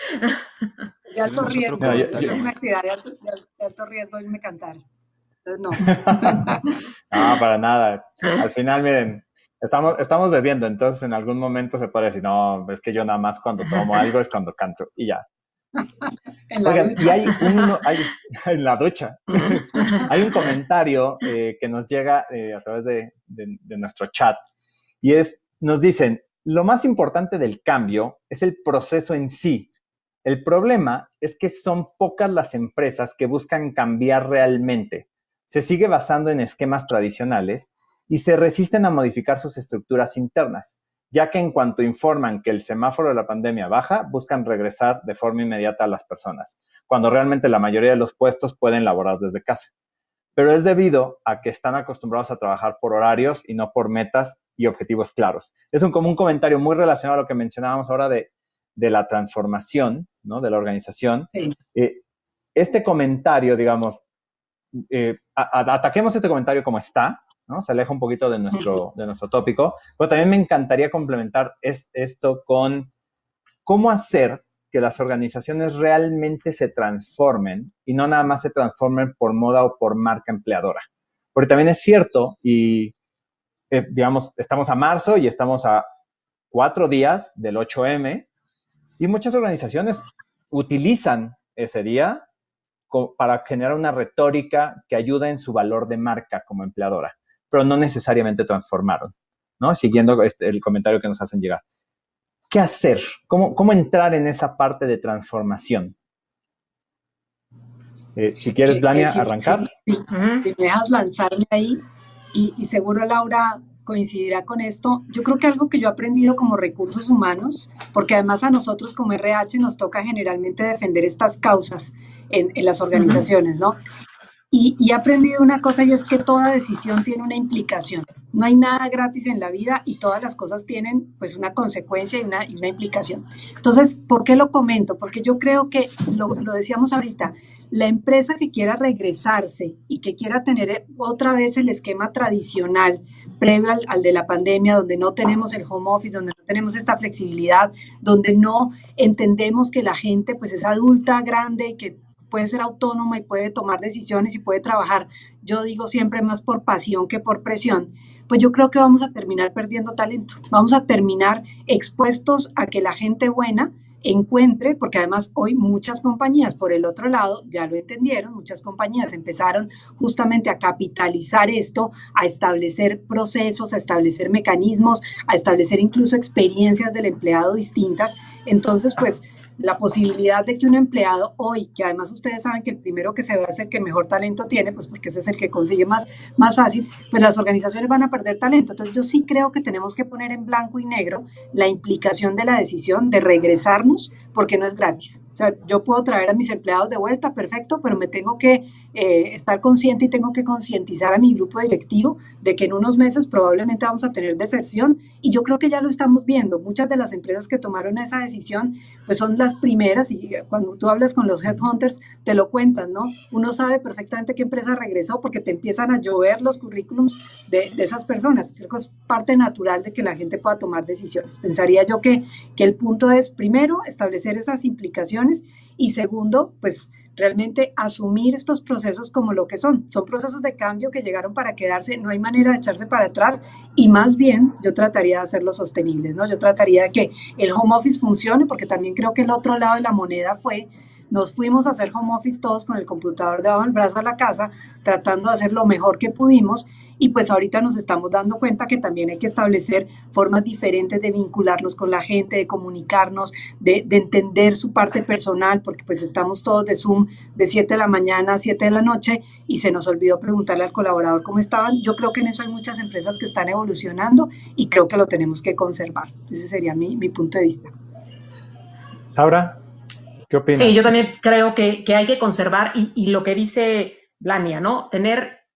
De alto riesgo. No, Es una actividad de alto riesgo irme a cantar. Entonces, no. No, para nada. Al final, miren, estamos bebiendo, entonces en algún momento se puede decir, no, es que yo nada más cuando tomo algo es cuando canto y ya. Oigan, y hay en la ducha. Hay un comentario que nos llega a través de nuestro chat y nos dicen, lo más importante del cambio es el proceso en sí. El problema es que son pocas las empresas que buscan cambiar realmente. Se sigue basando en esquemas tradicionales y se resisten a modificar sus estructuras internas, ya que en cuanto informan que el semáforo de la pandemia baja, buscan regresar de forma inmediata a las personas, cuando realmente la mayoría de los puestos pueden laborar desde casa. Pero es debido a que están acostumbrados a trabajar por horarios y no por metas y objetivos claros. Es como un comentario muy relacionado a lo que mencionábamos ahora de la transformación, ¿no? De la organización. Sí. Este comentario, digamos, ataquemos este comentario como está, ¿no? Se aleja un poquito de nuestro tópico, pero también me encantaría complementar esto con cómo hacer que las organizaciones realmente se transformen y no nada más se transformen por moda o por marca empleadora. Porque también es cierto y, digamos, estamos a marzo y estamos a 4 días del 8M y muchas organizaciones utilizan ese día para generar una retórica que ayuda en su valor de marca como empleadora, pero no necesariamente transformaron, ¿no? Siguiendo el comentario que nos hacen llegar. ¿Qué hacer? ¿Cómo entrar en esa parte de transformación? Si quieres, Blania, arrancar. Si me dejas lanzarme ahí, y seguro Laura coincidirá con esto, yo creo que algo que yo he aprendido como recursos humanos, porque además a nosotros como RH nos toca generalmente defender estas causas en las organizaciones, ¿no? Y he aprendido una cosa y es que toda decisión tiene una implicación. No hay nada gratis en la vida y todas las cosas tienen pues una consecuencia y una implicación. Entonces, ¿por qué lo comento? Porque yo creo que, lo decíamos ahorita, la empresa que quiera regresarse y que quiera tener otra vez el esquema tradicional previo al de la pandemia, donde no tenemos el home office, donde no tenemos esta flexibilidad, donde no entendemos que la gente pues es adulta, grande y que puede ser autónoma y puede tomar decisiones y puede trabajar, yo digo siempre más por pasión que por presión, pues yo creo que vamos a terminar perdiendo talento, vamos a terminar expuestos a que la gente buena encuentre, porque además hoy muchas compañías por el otro lado ya lo entendieron, muchas compañías empezaron justamente a capitalizar esto, a establecer procesos, a establecer mecanismos, a establecer incluso experiencias del empleado distintas, entonces pues la posibilidad de que un empleado hoy, que además ustedes saben que el primero que se va a hacer que mejor talento tiene, pues porque ese es el que consigue más fácil, pues las organizaciones van a perder talento. Entonces yo sí creo que tenemos que poner en blanco y negro la implicación de la decisión de regresarnos, porque no es gratis. O sea, yo puedo traer a mis empleados de vuelta, perfecto, pero me tengo que estar consciente y tengo que concientizar a mi grupo directivo de que en unos meses probablemente vamos a tener deserción, y yo creo que ya lo estamos viendo. Muchas de las empresas que tomaron esa decisión pues son las primeras, y cuando tú hablas con los headhunters te lo cuentan, ¿no? Uno sabe perfectamente qué empresa regresó porque te empiezan a llover los currículums de esas personas. Creo que es parte natural de que la gente pueda tomar decisiones. Pensaría yo que el punto es, primero, establecer esas implicaciones, y segundo, pues realmente asumir estos procesos como lo que son procesos de cambio que llegaron para quedarse, no hay manera de echarse para atrás, y más bien yo trataría de hacerlos sostenibles, ¿no? Yo trataría de que el home office funcione, porque también creo que el otro lado de la moneda nos fuimos a hacer home office todos con el computador debajo del brazo a la casa, tratando de hacer lo mejor que pudimos, y pues ahorita nos estamos dando cuenta que también hay que establecer formas diferentes de vincularnos con la gente, de comunicarnos, de entender su parte personal, porque pues estamos todos de Zoom de 7 de la mañana a 7 de la noche y se nos olvidó preguntarle al colaborador cómo estaban. Yo creo que en eso hay muchas empresas que están evolucionando y creo que lo tenemos que conservar. Ese sería mi punto de vista. Laura, ¿qué opinas? Sí, yo también creo que hay que conservar, y lo que dice Blania, ¿no?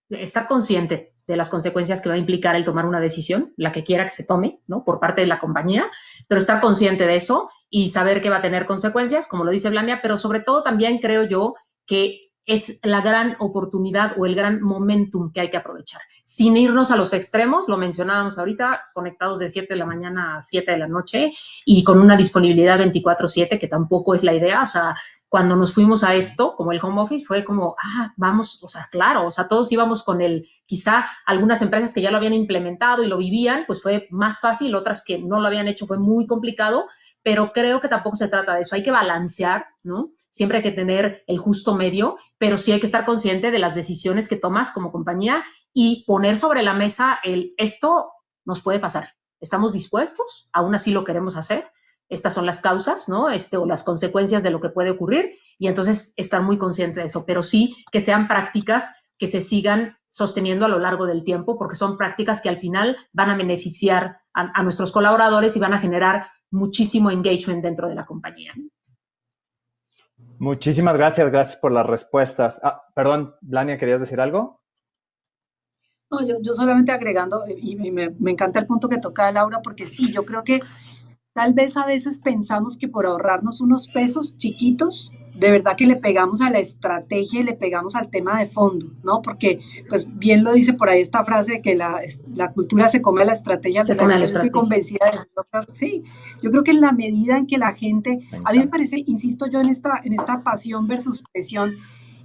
Estar consciente de las consecuencias que va a implicar el tomar una decisión, la que quiera que se tome, ¿no? Por parte de la compañía, pero estar consciente de eso y saber que va a tener consecuencias, como lo dice Blania, pero sobre todo también creo yo que es la gran oportunidad o el gran momentum que hay que aprovechar, sin irnos a los extremos. Lo mencionábamos ahorita, conectados de 7 de la mañana a 7 de la noche y con una disponibilidad 24/7, que tampoco es la idea. O sea, cuando nos fuimos a esto, como el home office, fue como, vamos, o sea, claro, o sea, todos íbamos con quizá algunas empresas que ya lo habían implementado y lo vivían, pues fue más fácil, otras que no lo habían hecho fue muy complicado, pero creo que tampoco se trata de eso. Hay que balancear, ¿no? Siempre hay que tener el justo medio, pero sí hay que estar consciente de las decisiones que tomas como compañía y poner sobre la mesa esto nos puede pasar. ¿Estamos dispuestos? ¿Aún así lo queremos hacer? Estas son las causas, ¿no? O las consecuencias de lo que puede ocurrir, y entonces estar muy consciente de eso, pero sí que sean prácticas que se sigan sosteniendo a lo largo del tiempo, porque son prácticas que al final van a beneficiar a nuestros colaboradores y van a generar muchísimo engagement dentro de la compañía. Muchísimas gracias por las respuestas. Perdón, Blania, ¿querías decir algo? No, yo solamente agregando, y me encanta el punto que toca Laura, porque sí, yo creo que tal vez a veces pensamos que por ahorrarnos unos pesos chiquitos, de verdad que le pegamos a la estrategia y le pegamos al tema de fondo, ¿no? Porque, pues bien lo dice por ahí esta frase de que la cultura se come a la estrategia. Se come a la estrategia. Estoy convencida de eso. Sí, yo creo que en la medida en que la gente, a mí me parece, insisto yo en esta pasión versus presión,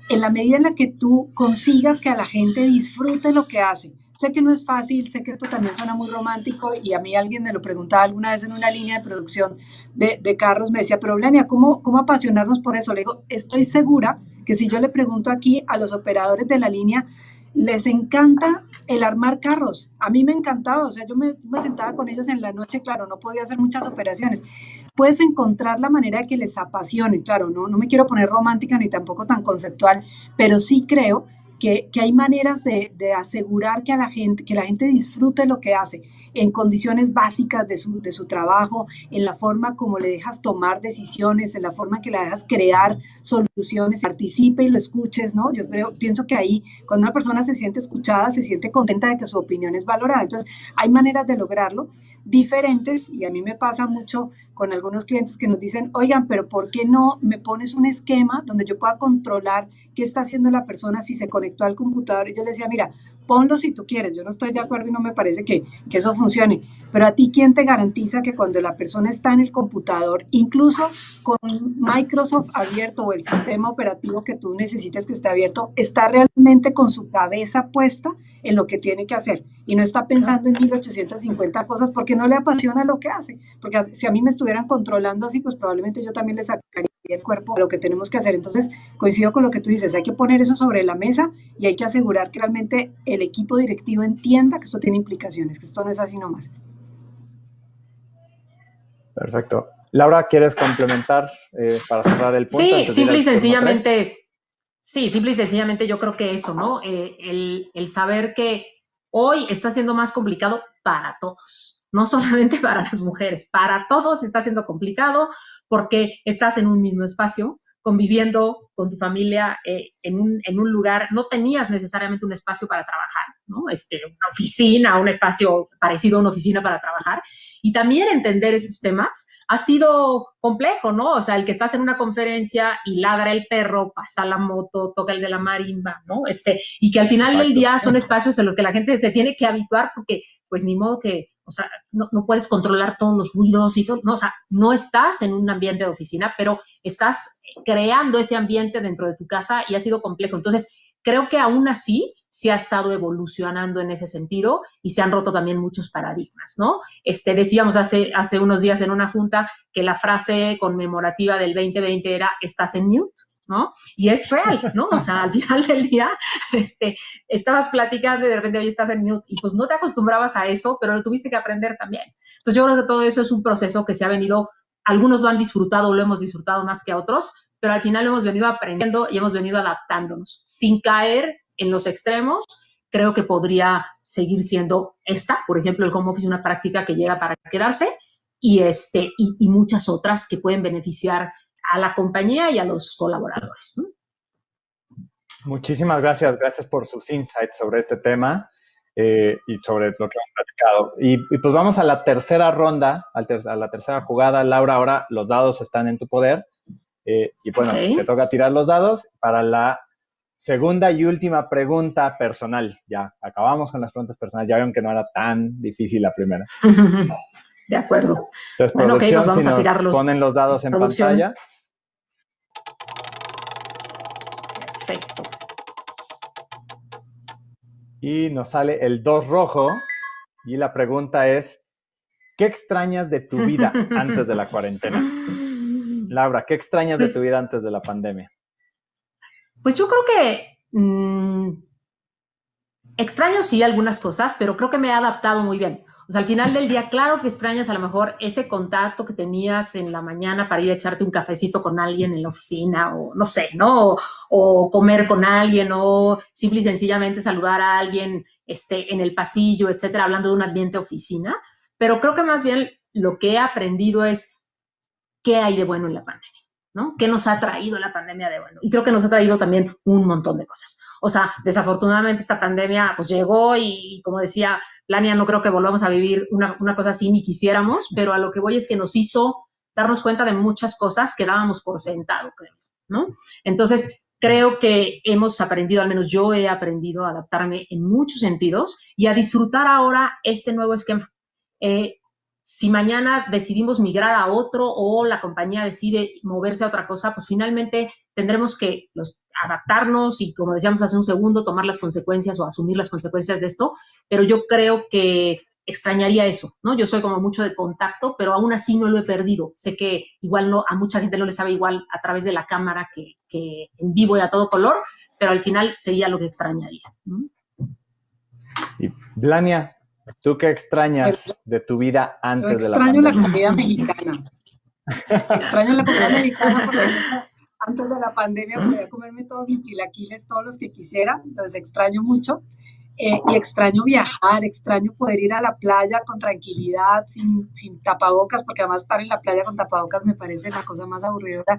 en la medida en la que tú consigas que a la gente disfrute lo que hace. Sé que no es fácil, sé que esto también suena muy romántico, y a mí alguien me lo preguntaba alguna vez en una línea de producción de carros, me decía, pero Blania, ¿cómo apasionarnos por eso? Le digo, estoy segura que si yo le pregunto aquí a los operadores de la línea, les encanta el armar carros. A mí me encantaba, o sea, yo me sentaba con ellos en la noche, claro, no podía hacer muchas operaciones. Puedes encontrar la manera de que les apasione, claro, no me quiero poner romántica ni tampoco tan conceptual, pero sí creo que hay maneras de asegurar que la gente disfrute lo que hace, en condiciones básicas de su trabajo, en la forma como le dejas tomar decisiones, en la forma en que le dejas crear soluciones, participe y lo escuches, ¿no? Yo pienso que ahí, cuando una persona se siente escuchada, se siente contenta de que su opinión es valorada. Entonces, hay maneras de lograrlo diferentes, y a mí me pasa mucho con algunos clientes que nos dicen, oigan, pero ¿por qué no me pones un esquema donde yo pueda controlar qué está haciendo la persona si se conectó al computador? Y yo le decía, mira, ponlo si tú quieres, yo no estoy de acuerdo y no me parece que eso funcione, pero a ti, ¿quién te garantiza que cuando la persona está en el computador, incluso con Microsoft abierto o el sistema operativo que tú necesites que esté abierto, está realmente con su cabeza puesta en lo que tiene que hacer y no está pensando en 1850 cosas porque no le apasiona lo que hace? Porque si a mí me estuvieran controlando así, pues probablemente yo también le sacaría el cuerpo a lo que tenemos que hacer. Entonces, coincido con lo que tú dices, hay que poner eso sobre la mesa y hay que asegurar que realmente el equipo directivo entienda que esto tiene implicaciones, que esto no es así nomás. Perfecto. Laura, ¿quieres complementar para cerrar el punto? Sí, simple y sencillamente, yo creo que eso, ¿no? El saber que hoy está siendo más complicado para todos, no solamente para las mujeres, para todos está siendo complicado porque estás en un mismo espacio, conviviendo con tu familia en un lugar, no tenías necesariamente un espacio para trabajar, ¿no? Una oficina, un espacio parecido a una oficina para trabajar, y también entender esos temas ha sido complejo, ¿no? O sea, el que estás en una conferencia y ladra el perro, pasa la moto, toca el de la marimba, ¿no? Y que al final del día son espacios en los que la gente se tiene que habituar porque, pues, ni modo que, o sea, no puedes controlar todos los ruidos y todo, no, o sea, no estás en un ambiente de oficina, pero estás creando ese ambiente dentro de tu casa y ha sido complejo. Entonces, creo que aún así se ha estado evolucionando en ese sentido y se han roto también muchos paradigmas, ¿no? Decíamos hace unos días en una junta que la frase conmemorativa del 2020 era "estás en mute", ¿no? Y es real, ¿no? O sea, al final del día, estabas platicando y de repente, oye, estás en mute, y pues no te acostumbrabas a eso, pero lo tuviste que aprender también. Entonces yo creo que todo eso es un proceso que se ha venido, algunos lo han disfrutado, lo hemos disfrutado más que otros, pero al final hemos venido aprendiendo y hemos venido adaptándonos, sin caer en los extremos. Creo que podría seguir siendo por ejemplo, el home office, una práctica que llega para quedarse, y muchas otras que pueden beneficiar a la compañía y a los colaboradores, ¿no? Muchísimas gracias por sus insights sobre este tema y sobre lo que hemos platicado. Y pues vamos a la tercera ronda, a la tercera jugada. Laura, ahora los dados están en tu poder y bueno, te toca tirar los dados para la segunda y última pregunta personal. Ya acabamos con las preguntas personales. Ya vieron que no era tan difícil la primera. De acuerdo. Entonces, bueno, producción, pues vamos si nos ponen los dados en pantalla. Perfecto. Y nos sale el 2 rojo. Y la pregunta es, ¿qué extrañas de tu vida antes de la cuarentena? Laura, ¿qué extrañas de tu vida antes de la pandemia? Pues yo creo que extraño sí algunas cosas, pero creo que me he adaptado muy bien. O sea, al final del día, claro que extrañas a lo mejor ese contacto que tenías en la mañana para ir a echarte un cafecito con alguien en la oficina, o no sé, ¿no? O comer con alguien, o simple y sencillamente saludar a alguien en el pasillo, etcétera, hablando de un ambiente oficina. Pero creo que más bien lo que he aprendido es qué hay de bueno en la pandemia, ¿no? ¿Qué nos ha traído la pandemia de bueno? Y creo que nos ha traído también un montón de cosas. O sea, desafortunadamente esta pandemia pues llegó y como decía Lania, no creo que volvamos a vivir una cosa así ni quisiéramos, pero a lo que voy es que nos hizo darnos cuenta de muchas cosas que dábamos por sentado, creo, ¿no? Entonces, creo que hemos aprendido, al menos yo he aprendido a adaptarme en muchos sentidos y a disfrutar ahora este nuevo esquema. Si mañana decidimos migrar a otro o la compañía decide moverse a otra cosa, pues finalmente tendremos que adaptarnos y, como decíamos hace un segundo, tomar las consecuencias o asumir las consecuencias de esto. Pero yo creo que extrañaría eso, ¿no? Yo soy como mucho de contacto, pero aún así no lo he perdido. Sé que igual a mucha gente no le sabe igual a través de la cámara que en vivo y a todo color, pero al final sería lo que extrañaría, ¿no? Y Blania, ¿tú qué extrañas de tu vida antes de la pandemia? Extraño la comida mexicana. Extraño la comida mexicana porque antes de la pandemia podía comerme todos mis chilaquiles, todos los que quisiera. Los extraño mucho. Y extraño viajar, extraño poder ir a la playa con tranquilidad, sin tapabocas, porque además estar en la playa con tapabocas me parece la cosa más aburridora.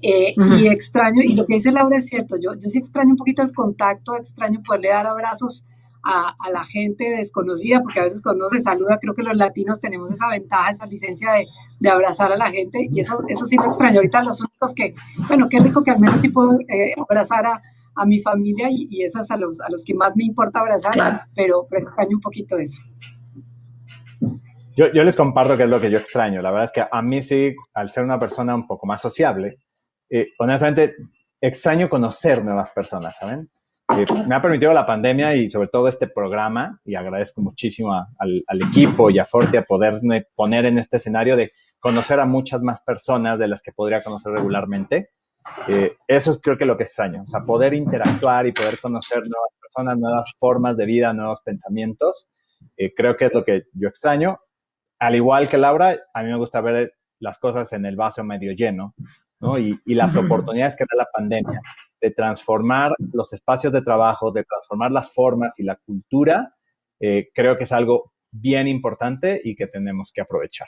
Y extraño, y lo que dice Laura es cierto, yo sí extraño un poquito el contacto, extraño poderle dar abrazos a la gente desconocida, porque a veces cuando uno se saluda, creo que los latinos tenemos esa ventaja, esa licencia de abrazar a la gente, y eso sí lo extraño. Ahorita los únicos que, bueno, qué rico que al menos sí puedo abrazar a mi familia, y esos a los que más me importa abrazar, claro. pero extraño un poquito eso. Yo les comparto qué es lo que yo extraño. La verdad es que a mí sí, al ser una persona un poco más sociable, honestamente extraño conocer nuevas personas, ¿saben? Me ha permitido la pandemia y sobre todo este programa, y agradezco muchísimo al equipo y a Fortia poderme poner en este escenario de conocer a muchas más personas de las que podría conocer regularmente. Eso es creo que lo que extraño, o sea, poder interactuar y poder conocer nuevas personas, nuevas formas de vida, nuevos pensamientos. Creo que es lo que yo extraño. Al igual que Laura, a mí me gusta ver las cosas en el vaso medio lleno, ¿no? Y las oportunidades que da la pandemia de transformar los espacios de trabajo, de transformar las formas y la cultura, creo que es algo bien importante y que tenemos que aprovechar,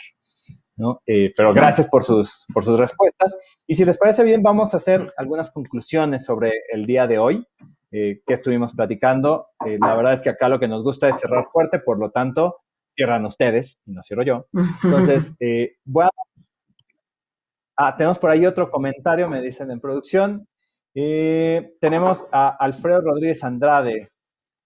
¿no? Pero gracias por sus respuestas. Y si les parece bien, vamos a hacer algunas conclusiones sobre el día de hoy que estuvimos platicando. La verdad es que acá lo que nos gusta es cerrar fuerte, por lo tanto, cierran ustedes y no cierro yo. Entonces, tenemos por ahí otro comentario, me dicen en producción. Tenemos a Alfredo Rodríguez Andrade.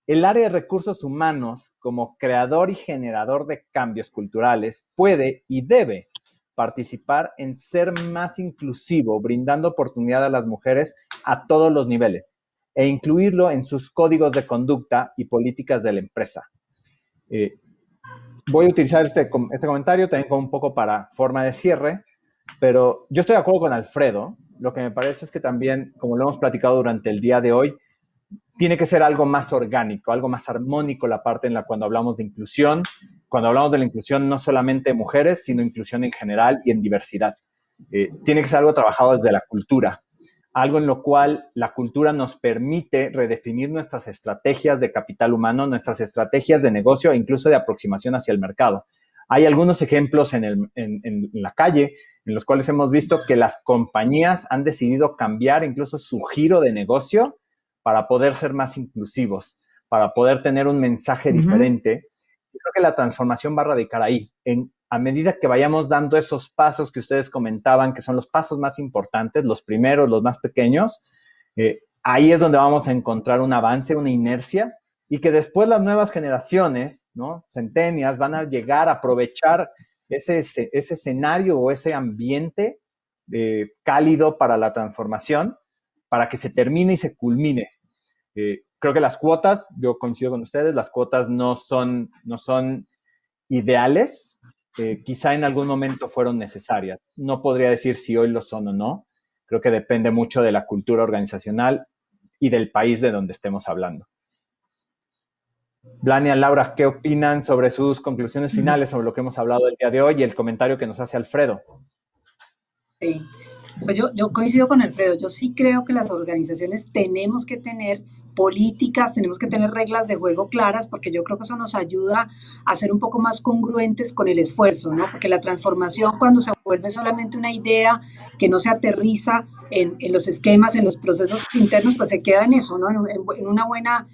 El área de recursos humanos, como creador y generador de cambios culturales, puede y debe participar en ser más inclusivo, brindando oportunidad a las mujeres a todos los niveles e incluirlo en sus códigos de conducta y políticas de la empresa. Voy a utilizar este comentario también como un poco para forma de cierre, pero yo estoy de acuerdo con Alfredo. Lo que me parece es que también, como lo hemos platicado durante el día de hoy, tiene que ser algo más orgánico, algo más armónico la parte en la cuando hablamos de inclusión. Cuando hablamos de la inclusión, no solamente de mujeres, sino inclusión en general y en diversidad. Tiene que ser algo trabajado desde la cultura, algo en lo cual la cultura nos permite redefinir nuestras estrategias de capital humano, nuestras estrategias de negocio e incluso de aproximación hacia el mercado. Hay algunos ejemplos en la calle en los cuales hemos visto que las compañías han decidido cambiar incluso su giro de negocio para poder ser más inclusivos, para poder tener un mensaje diferente. Yo creo que la transformación va a radicar ahí, a medida que vayamos dando esos pasos que ustedes comentaban, que son los pasos más importantes, los primeros, los más pequeños, ahí es donde vamos a encontrar un avance, una inercia, y que después las nuevas generaciones, ¿no? Centenias, van a llegar a aprovechar ese escenario o ese ambiente cálido para la transformación, para que se termine y se culmine. Creo que las cuotas, yo coincido con ustedes, las cuotas no son ideales. Quizá en algún momento fueron necesarias. No podría decir si hoy lo son o no. Creo que depende mucho de la cultura organizacional y del país de donde estemos hablando. Blania, Laura, ¿qué opinan sobre sus conclusiones finales sobre lo que hemos hablado el día de hoy y el comentario que nos hace Alfredo? Sí, pues yo coincido con Alfredo. Yo sí creo que las organizaciones tenemos que tener políticas, tenemos que tener reglas de juego claras, porque yo creo que eso nos ayuda a ser un poco más congruentes con el esfuerzo, ¿no? Porque la transformación, cuando se vuelve solamente una idea que no se aterriza en los esquemas, en los procesos internos, pues se queda en eso, ¿no? En una buena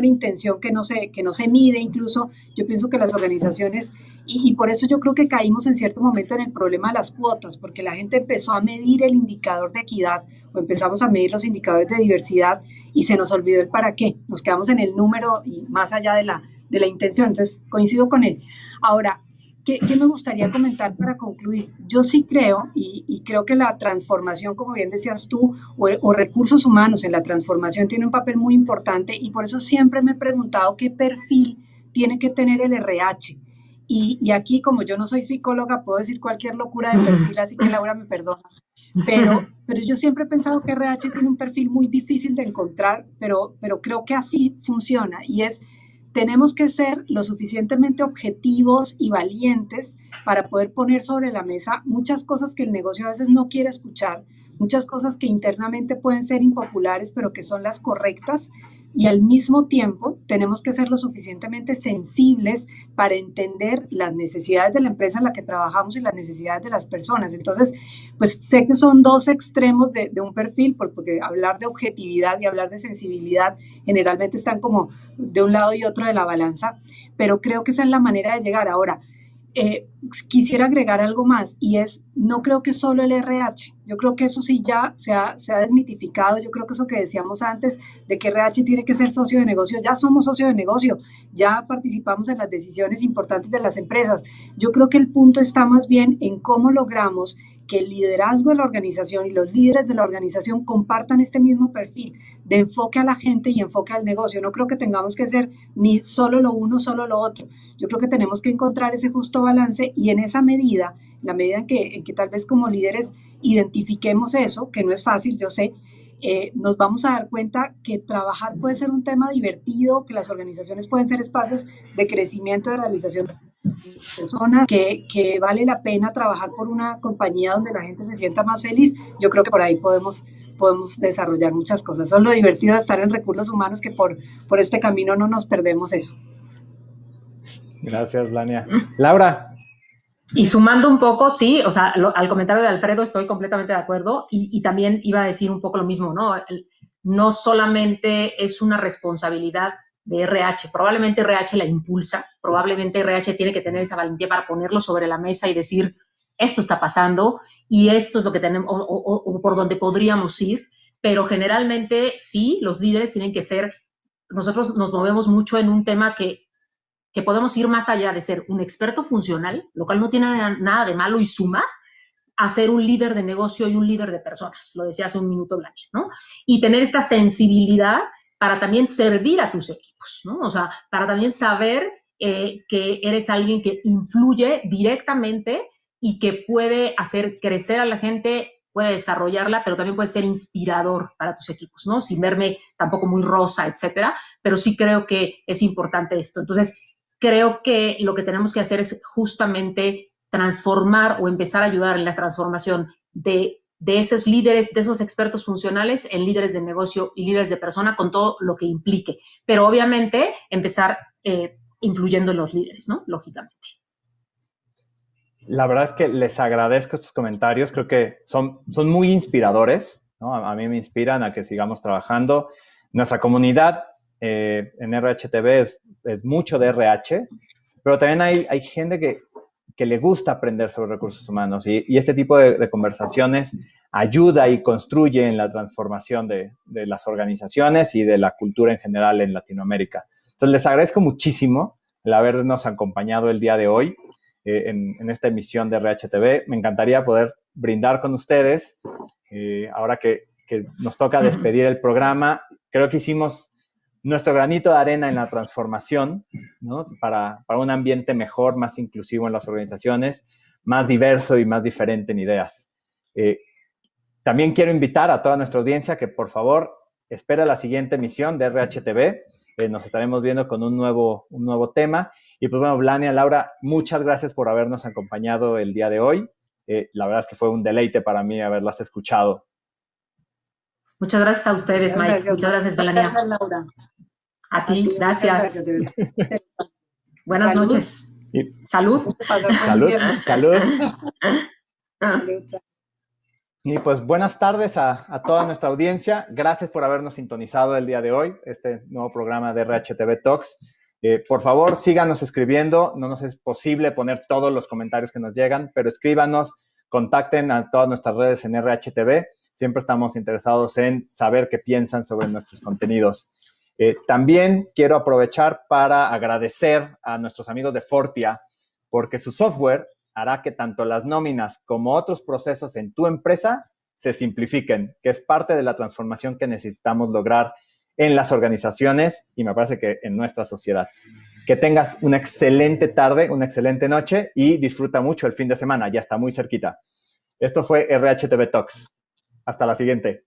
intención que no se mide. Incluso yo pienso que las organizaciones, y por eso yo creo que caímos en cierto momento en el problema de las cuotas, porque la gente empezó a medir el indicador de equidad o empezamos a medir los indicadores de diversidad y se nos olvidó el para qué. Nos quedamos en el número y más allá de la intención. Entonces, coincido con él. Ahora, ¿qué me gustaría comentar para concluir? Yo sí creo, y creo que la transformación, como bien decías tú, o recursos humanos en la transformación tiene un papel muy importante, y por eso siempre me he preguntado qué perfil tiene que tener el RH. Y aquí, como yo no soy psicóloga, puedo decir cualquier locura de perfil, así que Laura me perdona. Pero yo siempre he pensado que RH tiene un perfil muy difícil de encontrar, pero creo que así funciona, y es: tenemos que ser lo suficientemente objetivos y valientes para poder poner sobre la mesa muchas cosas que el negocio a veces no quiere escuchar, muchas cosas que internamente pueden ser impopulares, pero que son las correctas, y al mismo tiempo tenemos que ser lo suficientemente sensibles para entender las necesidades de la empresa en la que trabajamos y las necesidades de las personas. Entonces, pues sé que son dos extremos de un perfil, porque hablar de objetividad y hablar de sensibilidad generalmente están como de un lado y otro de la balanza, pero creo que esa es la manera de llegar. Ahora, quisiera agregar algo más, y es: no creo que solo el RH, yo creo que eso sí ya se ha desmitificado. Yo creo que eso que decíamos antes de que RH tiene que ser socio de negocio, ya somos socio de negocio, ya participamos en las decisiones importantes de las empresas. Yo creo que el punto está más bien en cómo logramos que el liderazgo de la organización y los líderes de la organización compartan este mismo perfil de enfoque a la gente y enfoque al negocio. No creo que tengamos que ser ni solo lo uno, solo lo otro. Yo creo que tenemos que encontrar ese justo balance, y en esa medida, la medida en que tal vez como líderes identifiquemos eso, que no es fácil, yo sé, nos vamos a dar cuenta que trabajar puede ser un tema divertido, que las organizaciones pueden ser espacios de crecimiento, de realización personas, que vale la pena trabajar por una compañía donde la gente se sienta más feliz. Yo creo que por ahí podemos desarrollar muchas cosas. Eso es lo divertido de estar en recursos humanos, que por este camino no nos perdemos eso. Gracias, Blania. Laura. Y sumando un poco, sí, o sea, al comentario de Alfredo estoy completamente de acuerdo, y también iba a decir un poco lo mismo, ¿no? No solamente es una responsabilidad de RH, probablemente RH la impulsa, probablemente RH tiene que tener esa valentía para ponerlo sobre la mesa y decir, esto está pasando y esto es lo que tenemos, o por donde podríamos ir, pero generalmente sí, los líderes tienen que ser, nosotros nos movemos mucho en un tema que podemos ir más allá de ser un experto funcional, lo cual no tiene nada de malo y suma, a ser un líder de negocio y un líder de personas, lo decía hace un minuto Blania, ¿no? Y tener esta sensibilidad para también servir a tus equipos, ¿no? O sea, para también saber que eres alguien que influye directamente y que puede hacer crecer a la gente, puede desarrollarla, pero también puede ser inspirador para tus equipos, ¿no? Sin verme tampoco muy rosa, etcétera, pero sí creo que es importante esto. Entonces, creo que lo que tenemos que hacer es justamente transformar o empezar a ayudar en la transformación de esos líderes, de esos expertos funcionales en líderes de negocio y líderes de persona, con todo lo que implique. Pero obviamente empezar influyendo en los líderes, ¿no? Lógicamente. La verdad es que les agradezco estos comentarios, creo que son muy inspiradores, ¿no? A mí me inspiran a que sigamos trabajando. Nuestra comunidad en RHTV es mucho de RH, pero también hay gente que le gusta aprender sobre recursos humanos y este tipo de conversaciones ayuda y construye en la transformación de las organizaciones y de la cultura en general en Latinoamérica. Entonces, les agradezco muchísimo el habernos acompañado el día de hoy en esta emisión de RHTV. Me encantaría poder brindar con ustedes ahora que nos toca despedir el programa. Creo que hicimos nuestro granito de arena en la transformación, ¿no? Para un ambiente mejor, más inclusivo en las organizaciones, más diverso y más diferente en ideas. También quiero invitar a toda nuestra audiencia que, por favor, espere la siguiente emisión de RHTV. Nos estaremos viendo con un nuevo tema. Y pues bueno, Blania, Laura, muchas gracias por habernos acompañado el día de hoy. La verdad es que fue un deleite para mí haberlas escuchado. Muchas gracias a ustedes, Mike. Gracias. Muchas gracias, Blania. Gracias, Laura. A ti, gracias. Buenas Salud. Noches. Salud. Salud. Y pues buenas tardes a toda nuestra audiencia. Gracias por habernos sintonizado el día de hoy, este nuevo programa de RHTV Talks. Por favor, síganos escribiendo. No nos es posible poner todos los comentarios que nos llegan, pero escríbanos, contacten a todas nuestras redes en RHTV. Siempre estamos interesados en saber qué piensan sobre nuestros contenidos. También quiero aprovechar para agradecer a nuestros amigos de Fortia, porque su software hará que tanto las nóminas como otros procesos en tu empresa se simplifiquen, que es parte de la transformación que necesitamos lograr en las organizaciones y me parece que en nuestra sociedad. Que tengas una excelente tarde, una excelente noche y disfruta mucho el fin de semana, ya está muy cerquita. Esto fue RHTV Talks. Hasta la siguiente.